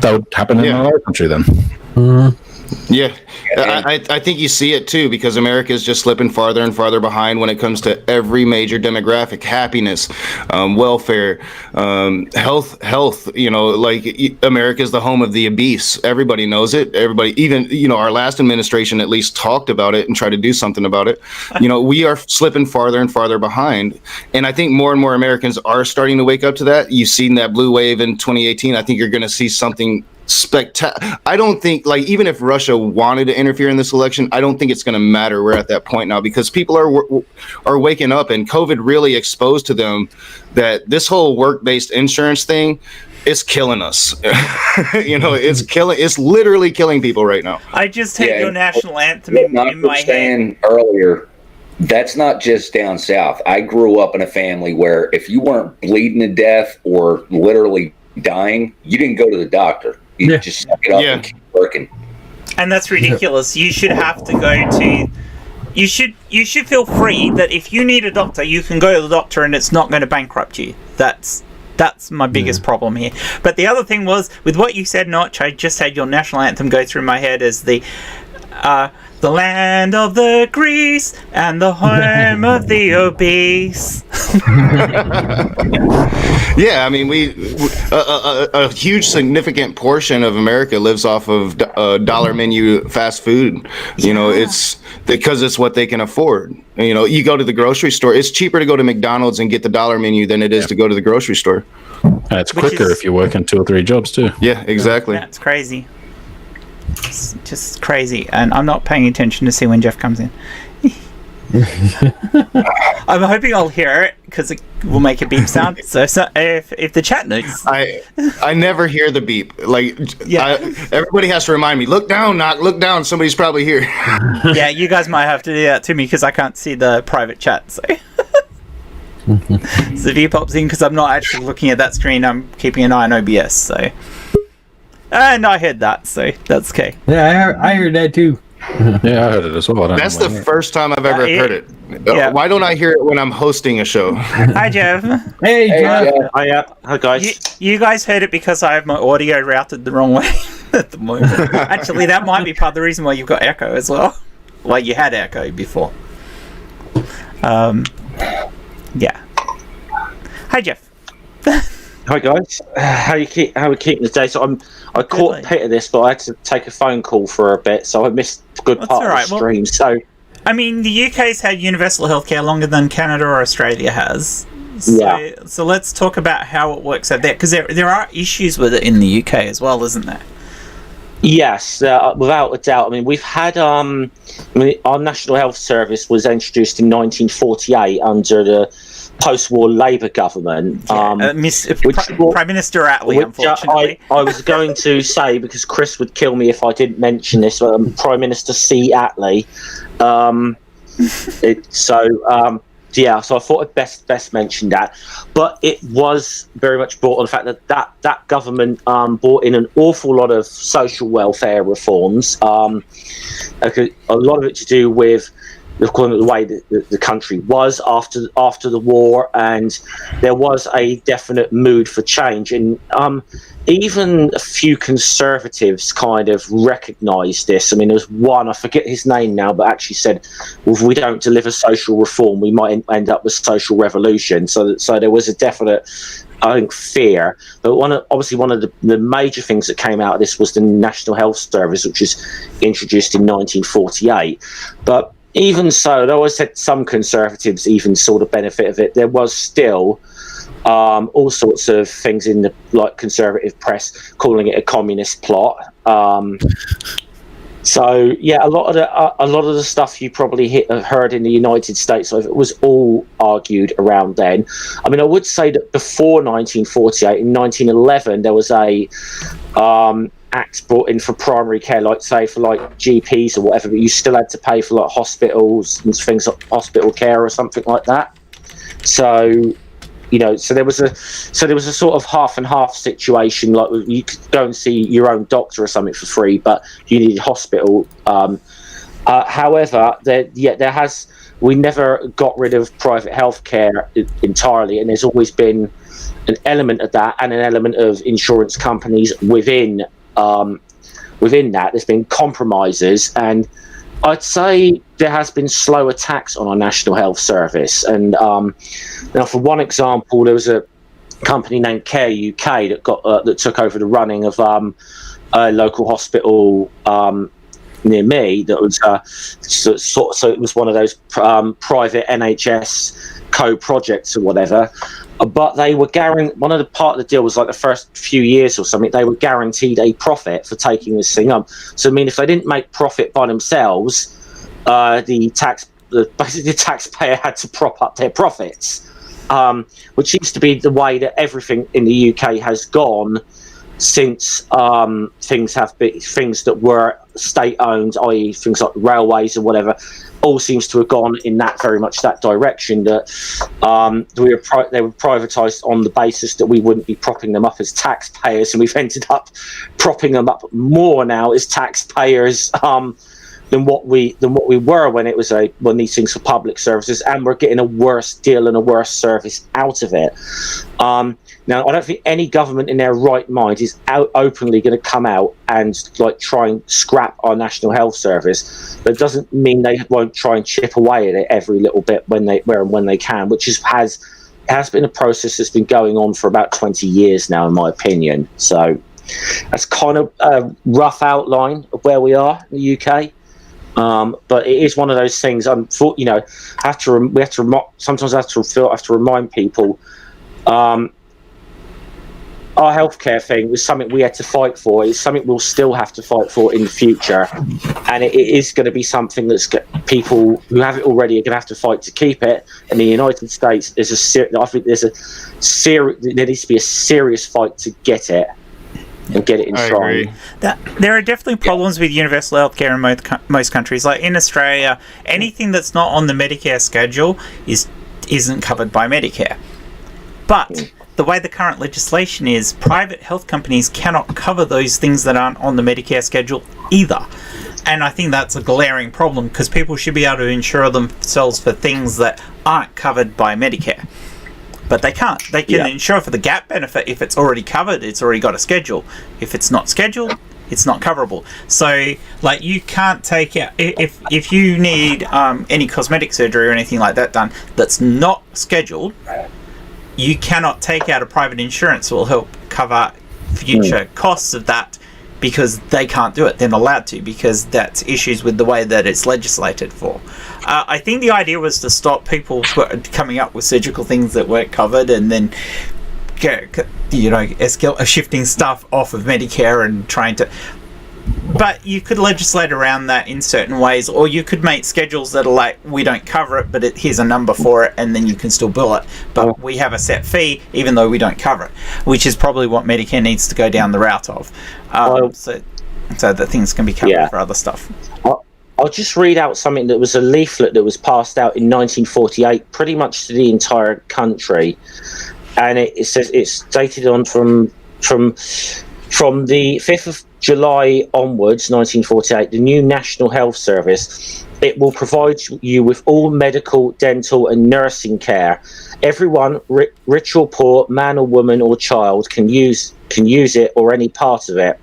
That would happen in another country then. Mm-hmm. Yeah, I think you see it too, because America is just slipping farther and farther behind when it comes to every major demographic: happiness, welfare, health. Like America is the home of the obese. Everybody knows it. Everybody, even our last administration at least talked about it and tried to do something about it. We are slipping farther and farther behind, and I think more and more Americans are starting to wake up to that. You've seen that blue wave in 2018. I think you're going to see something spectacular. I don't think, like, even if Russia wanted to interfere in this election, I don't think it's going to matter. We're at that point now because people are waking up, and COVID really exposed to them that this whole work-based insurance thing is killing us. It's literally killing people right now. I just had your national anthem in my head earlier. That's not just down south. I grew up in a family where if you weren't bleeding to death or literally dying, you didn't go to the doctor. You just suck it up and keep working. And that's ridiculous. You should have to go to. You should feel free that if you need a doctor, you can go to the doctor, and it's not going to bankrupt you. That's my biggest problem here. But the other thing was, with what you said, Notch, I just had your national anthem go through my head as the land of the Grease and the home of the obese. Yeah, I mean, a huge significant portion of America lives off of dollar menu fast food. You know, it's because it's what they can afford. You know, you go to the grocery store, it's cheaper to go to McDonald's and get the dollar menu than it is to go to the grocery store. It's quicker if you're working 2 or 3 jobs too. Yeah, exactly. That's crazy. It's just crazy, and I'm not paying attention to see when Jeff comes in. I'm hoping I'll hear it because it will make a beep sound. So if the chat knows, I never hear the beep. Like, everybody has to remind me. Look down, knock. Look down. Somebody's probably here. Yeah, you guys might have to do that to me because I can't see the private chat. So. So if he pops in, because I'm not actually looking at that screen, I'm keeping an eye on OBS. So. And I heard that, so that's okay. Yeah, I heard that too. Yeah, I heard it as well. That's the first time I've ever heard it. Yeah. Why don't I hear it when I'm hosting a show? Hi, Jeff. Hey, Jeff. Hi, guys. You guys heard it because I have my audio routed the wrong way at the moment. Actually, that might be part of the reason why you've got echo as well. Well, you had echo before. Yeah. Hi, Jeff. Hi, guys. How are we keeping the day? So I caught a bit of this, but I had to take a phone call for a bit, so I missed a good part of the stream. So, I mean, the UK's had universal healthcare longer than Canada or Australia has. So let's talk about how it works out there, because there are issues with it in the UK as well, isn't there? Yes, without a doubt. I mean, we've had our National Health Service was introduced in 1948 under the post-war Labour government. Prime Minister Attlee, unfortunately. I was going to say, because Chris would kill me if I didn't mention this, Prime Minister C. Attlee. So I thought I'd best mention that. But it was very much brought on the fact that government brought in an awful lot of social welfare reforms. A lot of it to do with the way that the country was after the war, and there was a definite mood for change. And even a few conservatives kind of recognised this. I mean, there was one, I forget his name now, but actually said, well, if we don't deliver social reform, we might end up with social revolution. So there was a definite, I think, fear. But one of the major things that came out of this was the National Health Service, which was introduced in 1948. But even so, there always had some conservatives even saw the benefit of it. There was still all sorts of things in the conservative press calling it a communist plot. So yeah, a lot of the stuff you probably heard in the United States, it was all argued around then. I mean, I would say that before 1948, in 1911, there was a acts brought in for primary care, for GPs or whatever, but you still had to pay for hospitals and things like hospital care or something like that. So, so there was a sort of half and half situation. Like, you could go and see your own doctor or something for free, but you needed hospital. However, we never got rid of private healthcare entirely, and there's always been an element of that and an element of insurance companies within that. There's been compromises, and I'd say there has been slow attacks on our National Health Service. And now, for one example, there was a company named Care UK that took over the running of a local hospital near me. That was so it was one of those private NHS co-projects or whatever. But they were part of the deal was the first few years or something, they were guaranteed a profit for taking this thing up. So I mean, if they didn't make profit by themselves, the taxpayer had to prop up their profits, which seems to be the way that everything in the UK has gone since things that were state owned, i.e. things like railways or whatever, all seems to have gone in that very much that direction, that they were privatized on the basis that we wouldn't be propping them up as taxpayers, and we've ended up propping them up more now as taxpayers than what we were when these things were public services, and we're getting a worse deal and a worse service out of it. Now, I don't think any government in their right mind is openly going to come out and like try and scrap our National Health Service. But it doesn't mean they won't try and chip away at it every little bit when they can, which has been a process that's been going on for about 20 years now, in my opinion. So that's kind of a rough outline of where we are in the UK. But it is one of those things. We have to remind people. Our healthcare thing was something we had to fight for. It's something we'll still have to fight for in the future, and it is going to be something that's people who have it already are going to have to fight to keep it. In the United States, there needs to be a serious fight to get it and get it enshrined. There are definitely problems with universal healthcare in most countries. Like in Australia, anything that's not on the Medicare schedule isn't covered by Medicare. But the way the current legislation is, private health companies cannot cover those things that aren't on the Medicare schedule either. And I think that's a glaring problem, because people should be able to insure themselves for things that aren't covered by Medicare. But they can't. They can insure for the gap benefit if it's already covered, it's already got a schedule. If it's not scheduled, it's not coverable. So, like, you can't take out... If you need any cosmetic surgery or anything like that done that's not scheduled, you cannot take out a private insurance that will help cover future costs of that, because they can't do it. They're not allowed to, because that's issues with the way that it's legislated for. I think the idea was to stop people coming up with surgical things that weren't covered, and then shifting stuff off of Medicare and trying to... But you could legislate around that in certain ways, or you could make schedules that are like, we don't cover it, but here's a number for it, and then you can still bill it. But we have a set fee, even though we don't cover it, which is probably what Medicare needs to go down the route of, so that things can be covered for other stuff. I'll just read out something that was a leaflet that was passed out in 1948, pretty much to the entire country, and it says it's dated on from the 5th of July onwards, 1948, the new National Health Service. It will provide you with all medical, dental and nursing care. Everyone, rich or poor, man or woman or child, can use it or any part of it.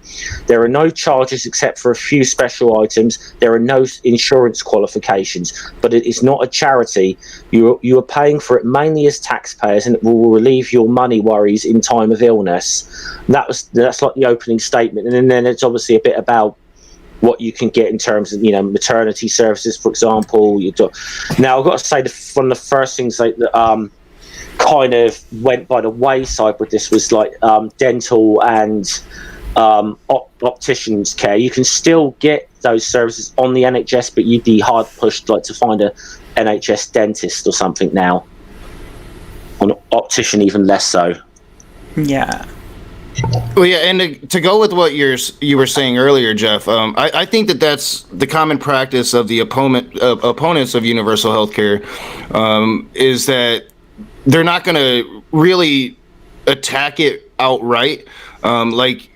There are no charges except for a few special items. There are no insurance qualifications, but it is not a charity. You are paying for it mainly as taxpayers, and it will relieve your money worries in time of illness. That's like the opening statement, and then it's obviously a bit about what you can get in terms of maternity services, for example. Now I've got to say, one of the first things that kind of went by the wayside with this was like dental and opticians care. You can still get those services on the NHS, but you'd be hard pushed to find a NHS dentist or something now. An optician even less so. Yeah. Well, yeah, and to go with what you were saying earlier, Jeff, I think that's the common practice of the opponents of universal healthcare, is that they're not going to really attack it outright. Like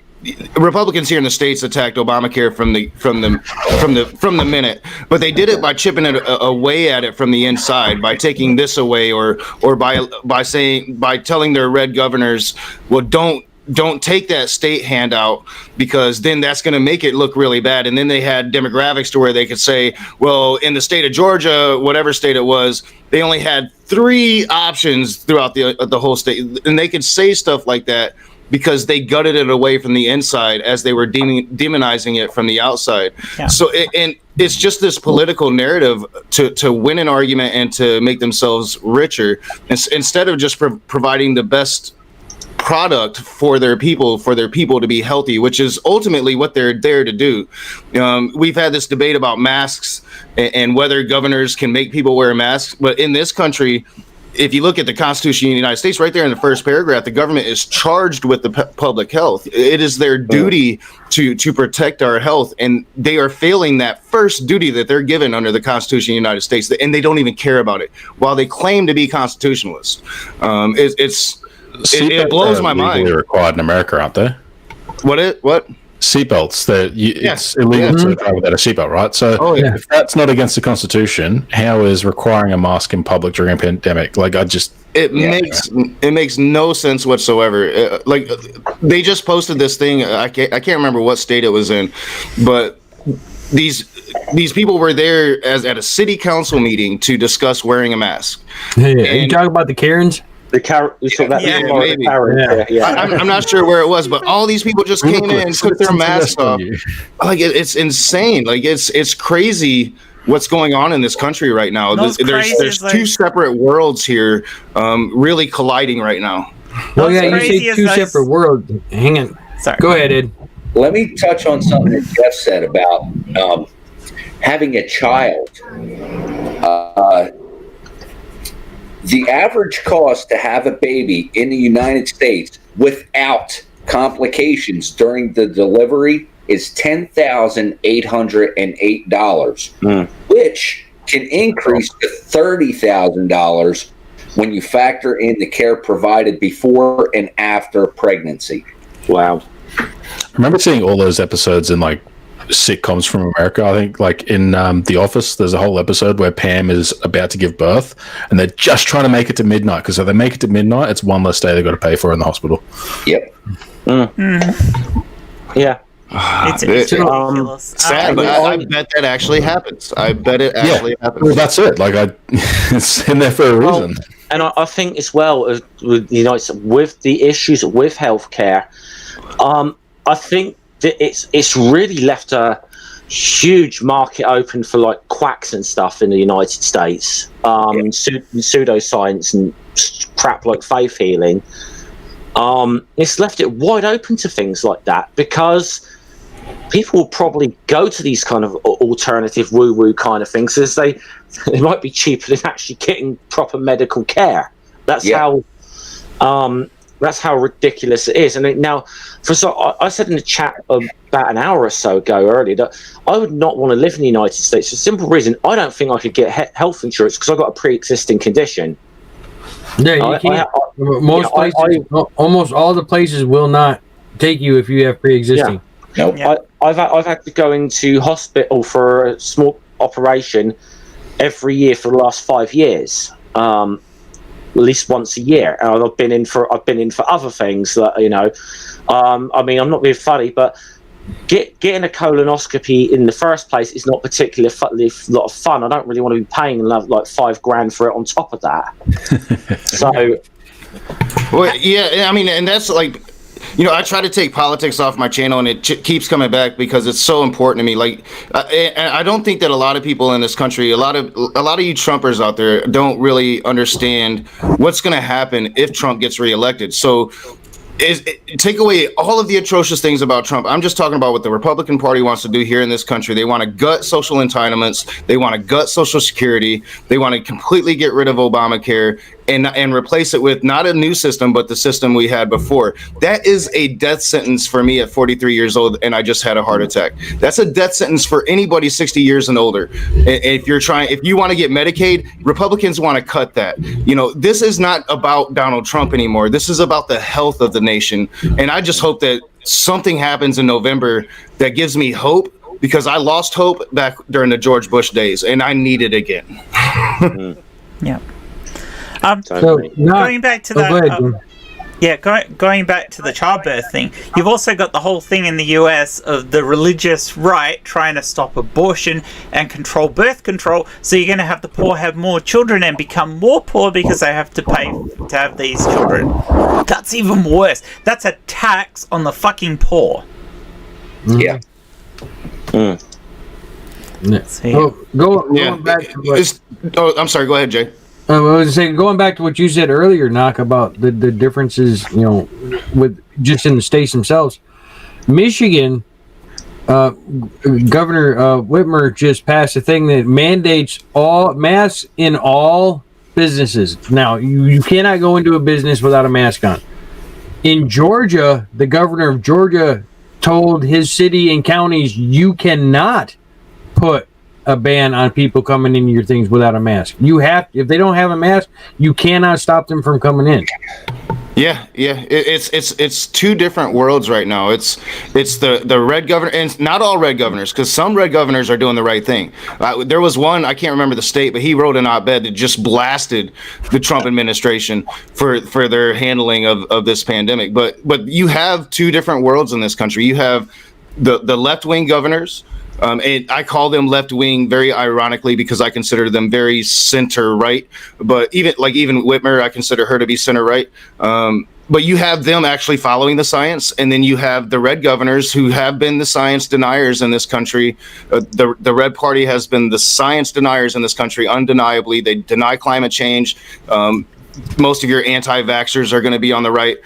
Republicans here in the States attacked Obamacare from the minute, but they did it by chipping it away at it from the inside, by taking this away, or by telling their red governors, well, don't take that state handout, because then that's going to make it look really bad. And then they had demographics to where they could say, well, in the state of Georgia, whatever state it was, they only had 3 options throughout the whole state. And they could say stuff like that because they gutted it away from the inside as they were demonizing it from the outside. Yeah. So and it's just this political narrative to win an argument and to make themselves richer, instead of just providing the best product for their people to be healthy, which is ultimately what they're there to do. We've had this debate about masks and whether governors can make people wear masks, but in this country, if you look at the Constitution of the United States, right there in the first paragraph, the government is charged with the public health. It is their duty to protect our health, and they are failing that first duty that they're given under the Constitution of the United States, and they don't even care about it, while they claim to be constitutionalists. It blows my mind. Legally required in America, aren't they? What? Seatbelts. It's illegal to drive without a seatbelt, right? So if that's not against the Constitution, how is requiring a mask in public during a pandemic? Like, it makes no sense whatsoever. Like, they just posted this thing. I can't remember what state it was in, but these people were there at a city council meeting to discuss wearing a mask. Hey, are you talking about the Karens? Maybe. I'm not sure where it was, but all these people just came in and took their masks off. Like, it's insane. Like, it's crazy what's going on in this country right now. There's two separate worlds here, really colliding right now. Well, you say two separate worlds. Hang on. Sorry. Go ahead, Ed. Let me touch on something that Jeff said about having a child. The average cost to have a baby in the United States without complications during the delivery is $10,808, which can increase to $30,000 when you factor in the care provided before and after pregnancy. Wow. I remember seeing all those episodes in like sitcoms from America. I think like in The Office, there's a whole episode where Pam is about to give birth and they're just trying to make it to midnight, because if they make it to midnight, it's one less day they've got to pay for in the hospital. Yep. Yeah. It's ridiculous. Sad, but I bet that actually happens. I bet it actually happens. Well, that's it. Like, it's in there for a reason. And I think as well, with the United States, with the issues with healthcare, I think that it's really left a huge market open for like quacks and stuff in the United States, pseudoscience and crap like faith healing. It's left it wide open to things like that, because people will probably go to these kind of alternative woo-woo kind of things, as they might be cheaper than actually getting proper medical care. That's how ridiculous it is. And I said in the chat about an hour or so ago earlier that I would not want to live in the United States for the simple reason I don't think I could get health insurance because I've got a pre-existing condition. Yeah, you can't. Almost all the places will not take you if you have pre-existing. Nope. I've had to go into hospital for a small operation every year for the last 5 years. At least once a year, and I've been in for other things that I mean, I'm not being funny, but getting a colonoscopy in the first place is not particularly a lot of fun. I don't really want to be paying like $5,000 for it on top of that. So, well, yeah, I mean, and that's like, I try to take politics off my channel, and it keeps coming back because it's so important to me. Like, I don't think that a lot of people in this country, a lot of you Trumpers out there, don't really understand what's going to happen if Trump gets reelected. So, take away all of the atrocious things about Trump. I'm just talking about what the Republican Party wants to do here in this country. They want to gut social entitlements. They want to gut Social Security. They want to completely get rid of Obamacare and replace it with not a new system, but the system we had before. That is a death sentence for me at 43 years old, and I just had a heart attack. That's a death sentence for anybody 60 years and older. If you want to get Medicaid, Republicans want to cut that. This is not about Donald Trump anymore. This is about the health of the nation. And I just hope that something happens in November that gives me hope, because I lost hope back during the George Bush days, and I need it again. Yeah. Going back to that. Going back to the childbirth thing, you've also got the whole thing in the US of the religious right trying to stop abortion and control birth control. So you're going to have the poor have more children and become more poor because they have to pay to have these children. That's even worse. That's a tax on the fucking poor. Yeah. Going back to I'm sorry. Go ahead, Jay. I was saying, going back to what you said earlier, Knock, about the differences, with just in the states themselves. Michigan, Governor Whitmer just passed a thing that mandates all masks in all businesses. Now, you cannot go into a business without a mask on. In Georgia, the governor of Georgia told his city and counties, you cannot put a ban on people coming into your things without a mask. You have, if they don't have a mask, you cannot stop them from coming in. Yeah. It's two different worlds right now. It's the red governor, and not all red governors, because some red governors are doing the right thing. There was one, I can't remember the state, but he wrote an op-ed that just blasted the Trump administration for their handling of this pandemic. But you have two different worlds in this country. You have the left-wing governors. And I call them left wing very ironically because I consider them very center right. But even Whitmer, I consider her to be center right. But you have them actually following the science, and then you have the red governors who have been the science deniers in this country. The Red Party has been the science deniers in this country, undeniably. They deny climate change. Most of your anti-vaxxers are going to be on the right.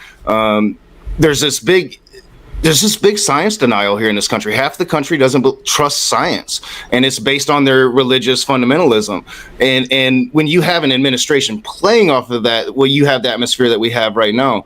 There's this big science denial here in this country. Half the country doesn't trust science, and it's based on their religious fundamentalism. And when you have an administration playing off of that, well, you have the atmosphere that we have right now.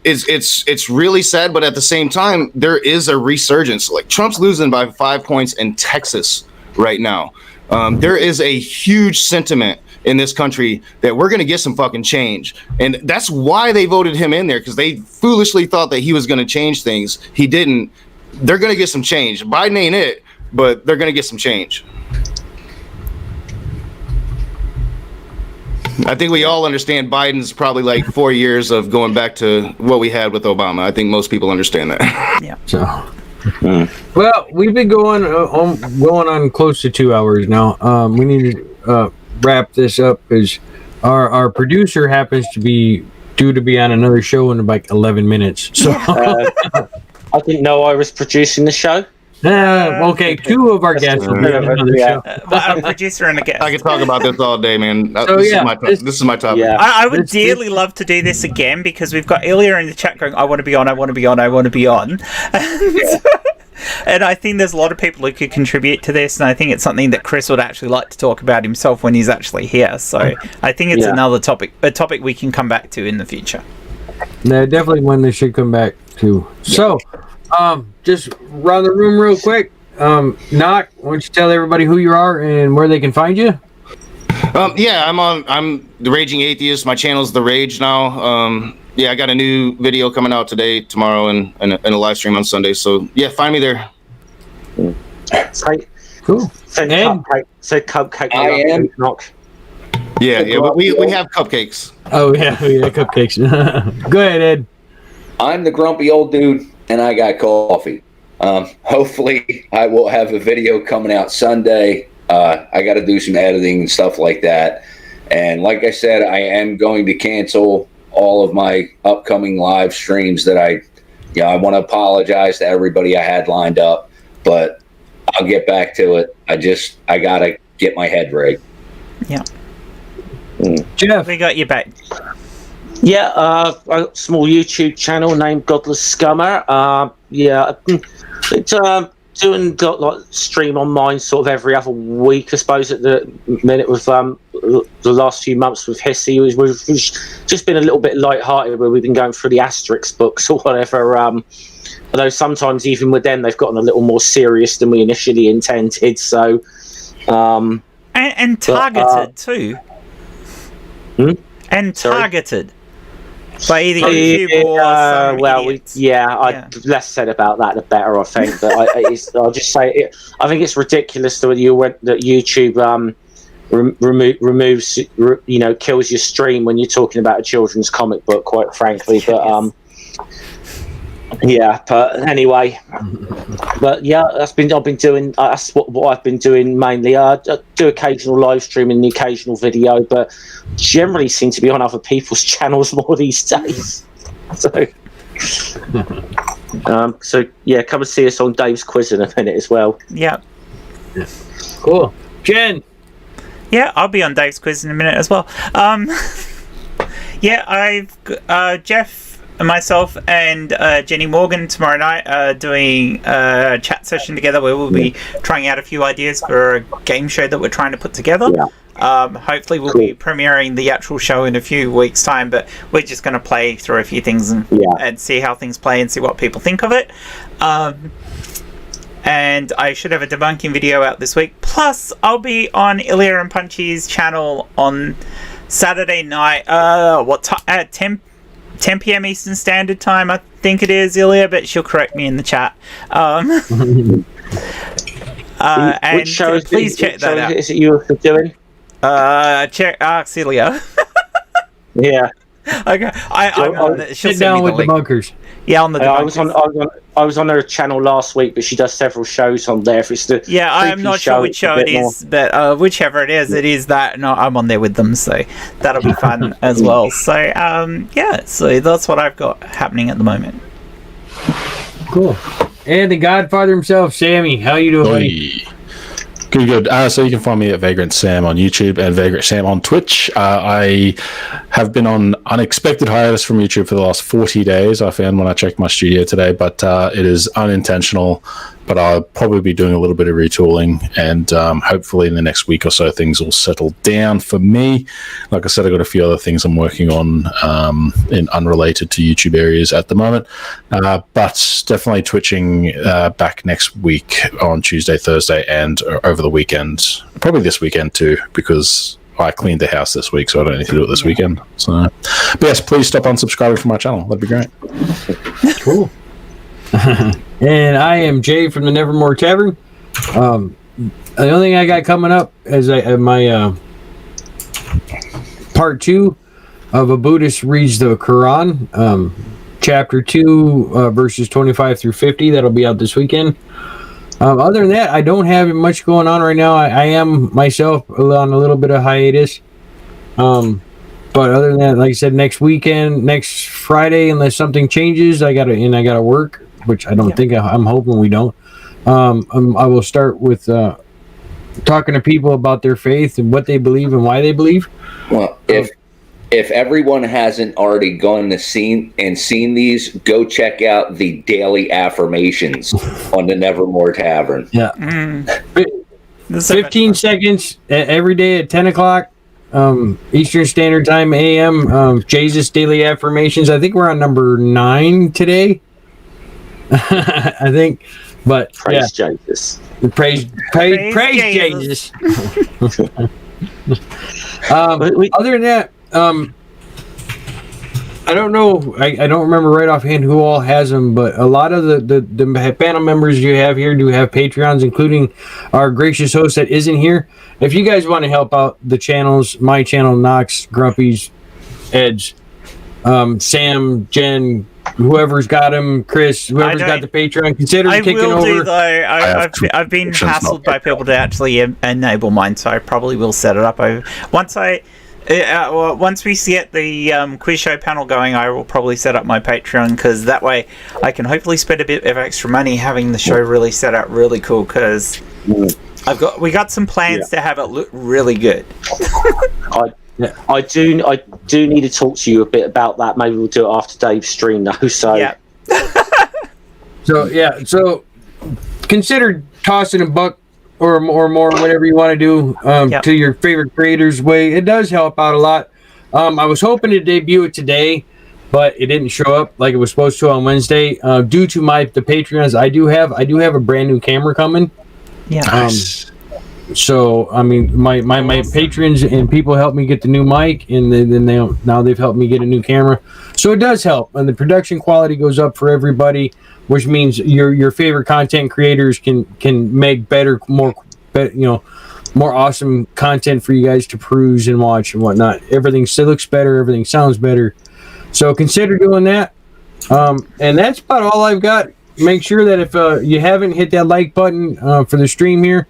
It's really sad, but at the same time, there is a resurgence. Like Trump's losing by 5 points in Texas right now. There is a huge sentiment in this country that we're going to get some fucking change. And that's why they voted him in there, because they foolishly thought that he was going to change things. He didn't. They're going to get some change. Biden ain't it, but they're going to get some change. I think we all understand Biden's probably like 4 years of going back to what we had with Obama. I think most people understand that. Yeah. So, well, we've been going on close to 2 hours now. We need to wrap this up because our producer happens to be due to be on another show in like 11 minutes. So I didn't know I was producing the show. Okay, two of our guests will be on another show. I'm a producer and a guest. I can talk about this all day, man. So, this is my topic. Yeah. I would dearly love to do this again because we've got Ilya in the chat going, I want to be on, I want to be on, I want to be on. And I think there's a lot of people who could contribute to this, and I think it's something that Chris would actually like to talk about himself when he's actually here. So I think it's another topic, a topic we can come back to in the future. No, definitely one they should come back to. So, just run the room real quick. Knock, why don't you tell everybody who you are and where they can find you? I'm the Raging Atheist. My channel's The Rage now. I got a new video coming out today, tomorrow, and a live stream on Sunday. So yeah, find me there. Cool. Said cupcake. I am. Knock. Yeah, but we have cupcakes. Oh yeah, cupcakes. Go ahead, Ed. I'm the grumpy old dude, and I got coffee. Hopefully, I will have a video coming out Sunday. I got to do some editing and stuff like that. And like I said, I am going to cancel all of my upcoming live streams that I want to apologize to everybody I had lined up, but I'll get back to it. I got to get my head right. Yeah. Jeff, We got you back. Yeah, I've got a small YouTube channel named Godless Scummer. It's doing like stream on mine sort of every other week, I suppose. At the minute with the last few months with Hissy, we've just been a little bit light-hearted where we've been going through the Asterix books or whatever. Although sometimes even with them, they've gotten a little more serious than we initially intended. So, and targeted too. And targeted. By either YouTube or some idiots. Less said about that, the better, I think. But I'll just say I think it's ridiculous that YouTube removes, kills your stream when you're talking about a children's comic book. Quite frankly, but But anyway, that's what I've been doing mainly. I do occasional live streaming, the occasional video, but generally seem to be on other people's channels more these days. So come and see us on Dave's Quiz in a minute as well. Yeah. Cool. Jen. Yeah, I'll be on Dave's Quiz in a minute as well. I've Jeff, myself and Jenny Morgan tomorrow night are doing a chat session together where we'll be trying out a few ideas for a game show that we're trying to put together. Hopefully we'll be premiering the actual show in a few weeks' time, but we're just going to play through a few things and see how things play and see what people think of it. And I should have a debunking video out this week. Plus, I'll be on Ilya and Punchy's channel on Saturday night. What time? At 10 p.m. Eastern Standard Time, I think it is, Ilya, but she'll correct me in the chat. And Which show please check that out. Is it you were doing? Ask Ilya. Yeah. Okay. She'll Sit down with the bunkers. Yeah, on the. I was on her channel last week, but she does several shows on there. If it's the I'm not sure which show it is, but whichever it is that. No, I'm on there with them, so that'll be fun as well. So so that's what I've got happening at the moment. Cool. And the Godfather himself, Sammy. How you doing, buddy? Good. So you can find me at Vagrant Sam on YouTube and Vagrant Sam on Twitch. I have been on unexpected hiatus from YouTube for the last 40 days, I found when I checked my studio today, but it is unintentional. But I'll probably be doing a little bit of retooling, and hopefully in the next week or so things will settle down for me. Like I said, I've got a few other things I'm working on in unrelated to YouTube areas at the moment, but definitely twitching back next week on Tuesday, Thursday, and over the weekend, probably this weekend too, because I cleaned the house this week, so I don't need to do it this weekend. So, but yes, please stop unsubscribing from my channel. That'd be great. Cool. And I am Jay from the Nevermore Tavern. The only thing I got coming up is my part 2 of A Buddhist Reads the Quran, chapter 2, verses 25 through 50. That'll be out this weekend. Other than that, I don't have much going on right now. I am myself on a little bit of hiatus. But other than that, like I said, next Friday, unless something changes, I gotta work, which I don't think. I'm hoping we don't. I will start with talking to people about their faith and what they believe and why they believe. Well, if everyone hasn't already gone to seen these, go check out the daily affirmations on the Nevermore Tavern. Yeah. 15 seconds every day at 10 o'clock Eastern Standard Time, AM. Jesus Daily Affirmations. I think we're on number 9 today. I think, but praise Jesus. Praise Jesus. Other than that, I don't know. I don't remember right offhand who all has them, but a lot of the panel members you have here do have Patreons, including our gracious host that isn't here. If you guys want to help out the channels, my channel, Knox, Grumpy's, Ed's, Sam, Jen, whoever's got them, Chris, whoever's got the Patreon, consider kicking over. I will do, though. I've been hassled by people to actually enable mine, so I probably will set it up. Once we get the quiz show panel going, I will probably set up my Patreon, because that way I can hopefully spend a bit of extra money having the show really set up really cool, because we got some plans to have it look really good. I do need to talk to you a bit about that. Maybe we'll do it after Dave's stream though. So so consider tossing a buck or more, whatever you want to do, to your favorite creators' way. It does help out a lot. I was hoping to debut it today, but it didn't show up like it was supposed to on Wednesday. Due to the Patreons, I do have a brand new camera coming. Yeah. So I mean, my patrons and people helped me get the new mic, and then they've helped me get a new camera. So it does help, and the production quality goes up for everybody, which means your favorite content creators can make more awesome content for you guys to peruse and watch and whatnot. Everything still looks better, everything sounds better. So consider doing that. And that's about all I've got. Make sure that if you haven't hit that like button for the stream here,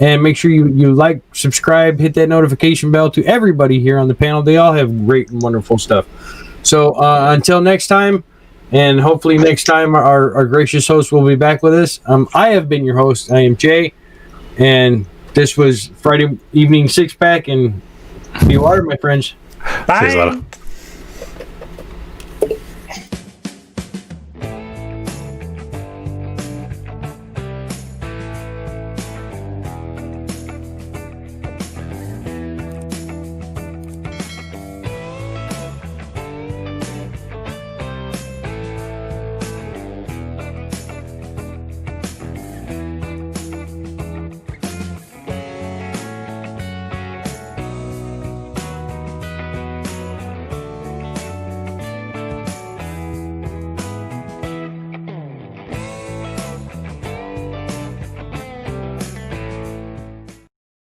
and make sure you like, subscribe, hit that notification bell to everybody here on the panel. They all have great and wonderful stuff. So until next time, and hopefully next time our gracious host will be back with us. I have been your host. I am Jay, and this was Friday Evening Six Pack, and be water, my friends. Bye. See you later.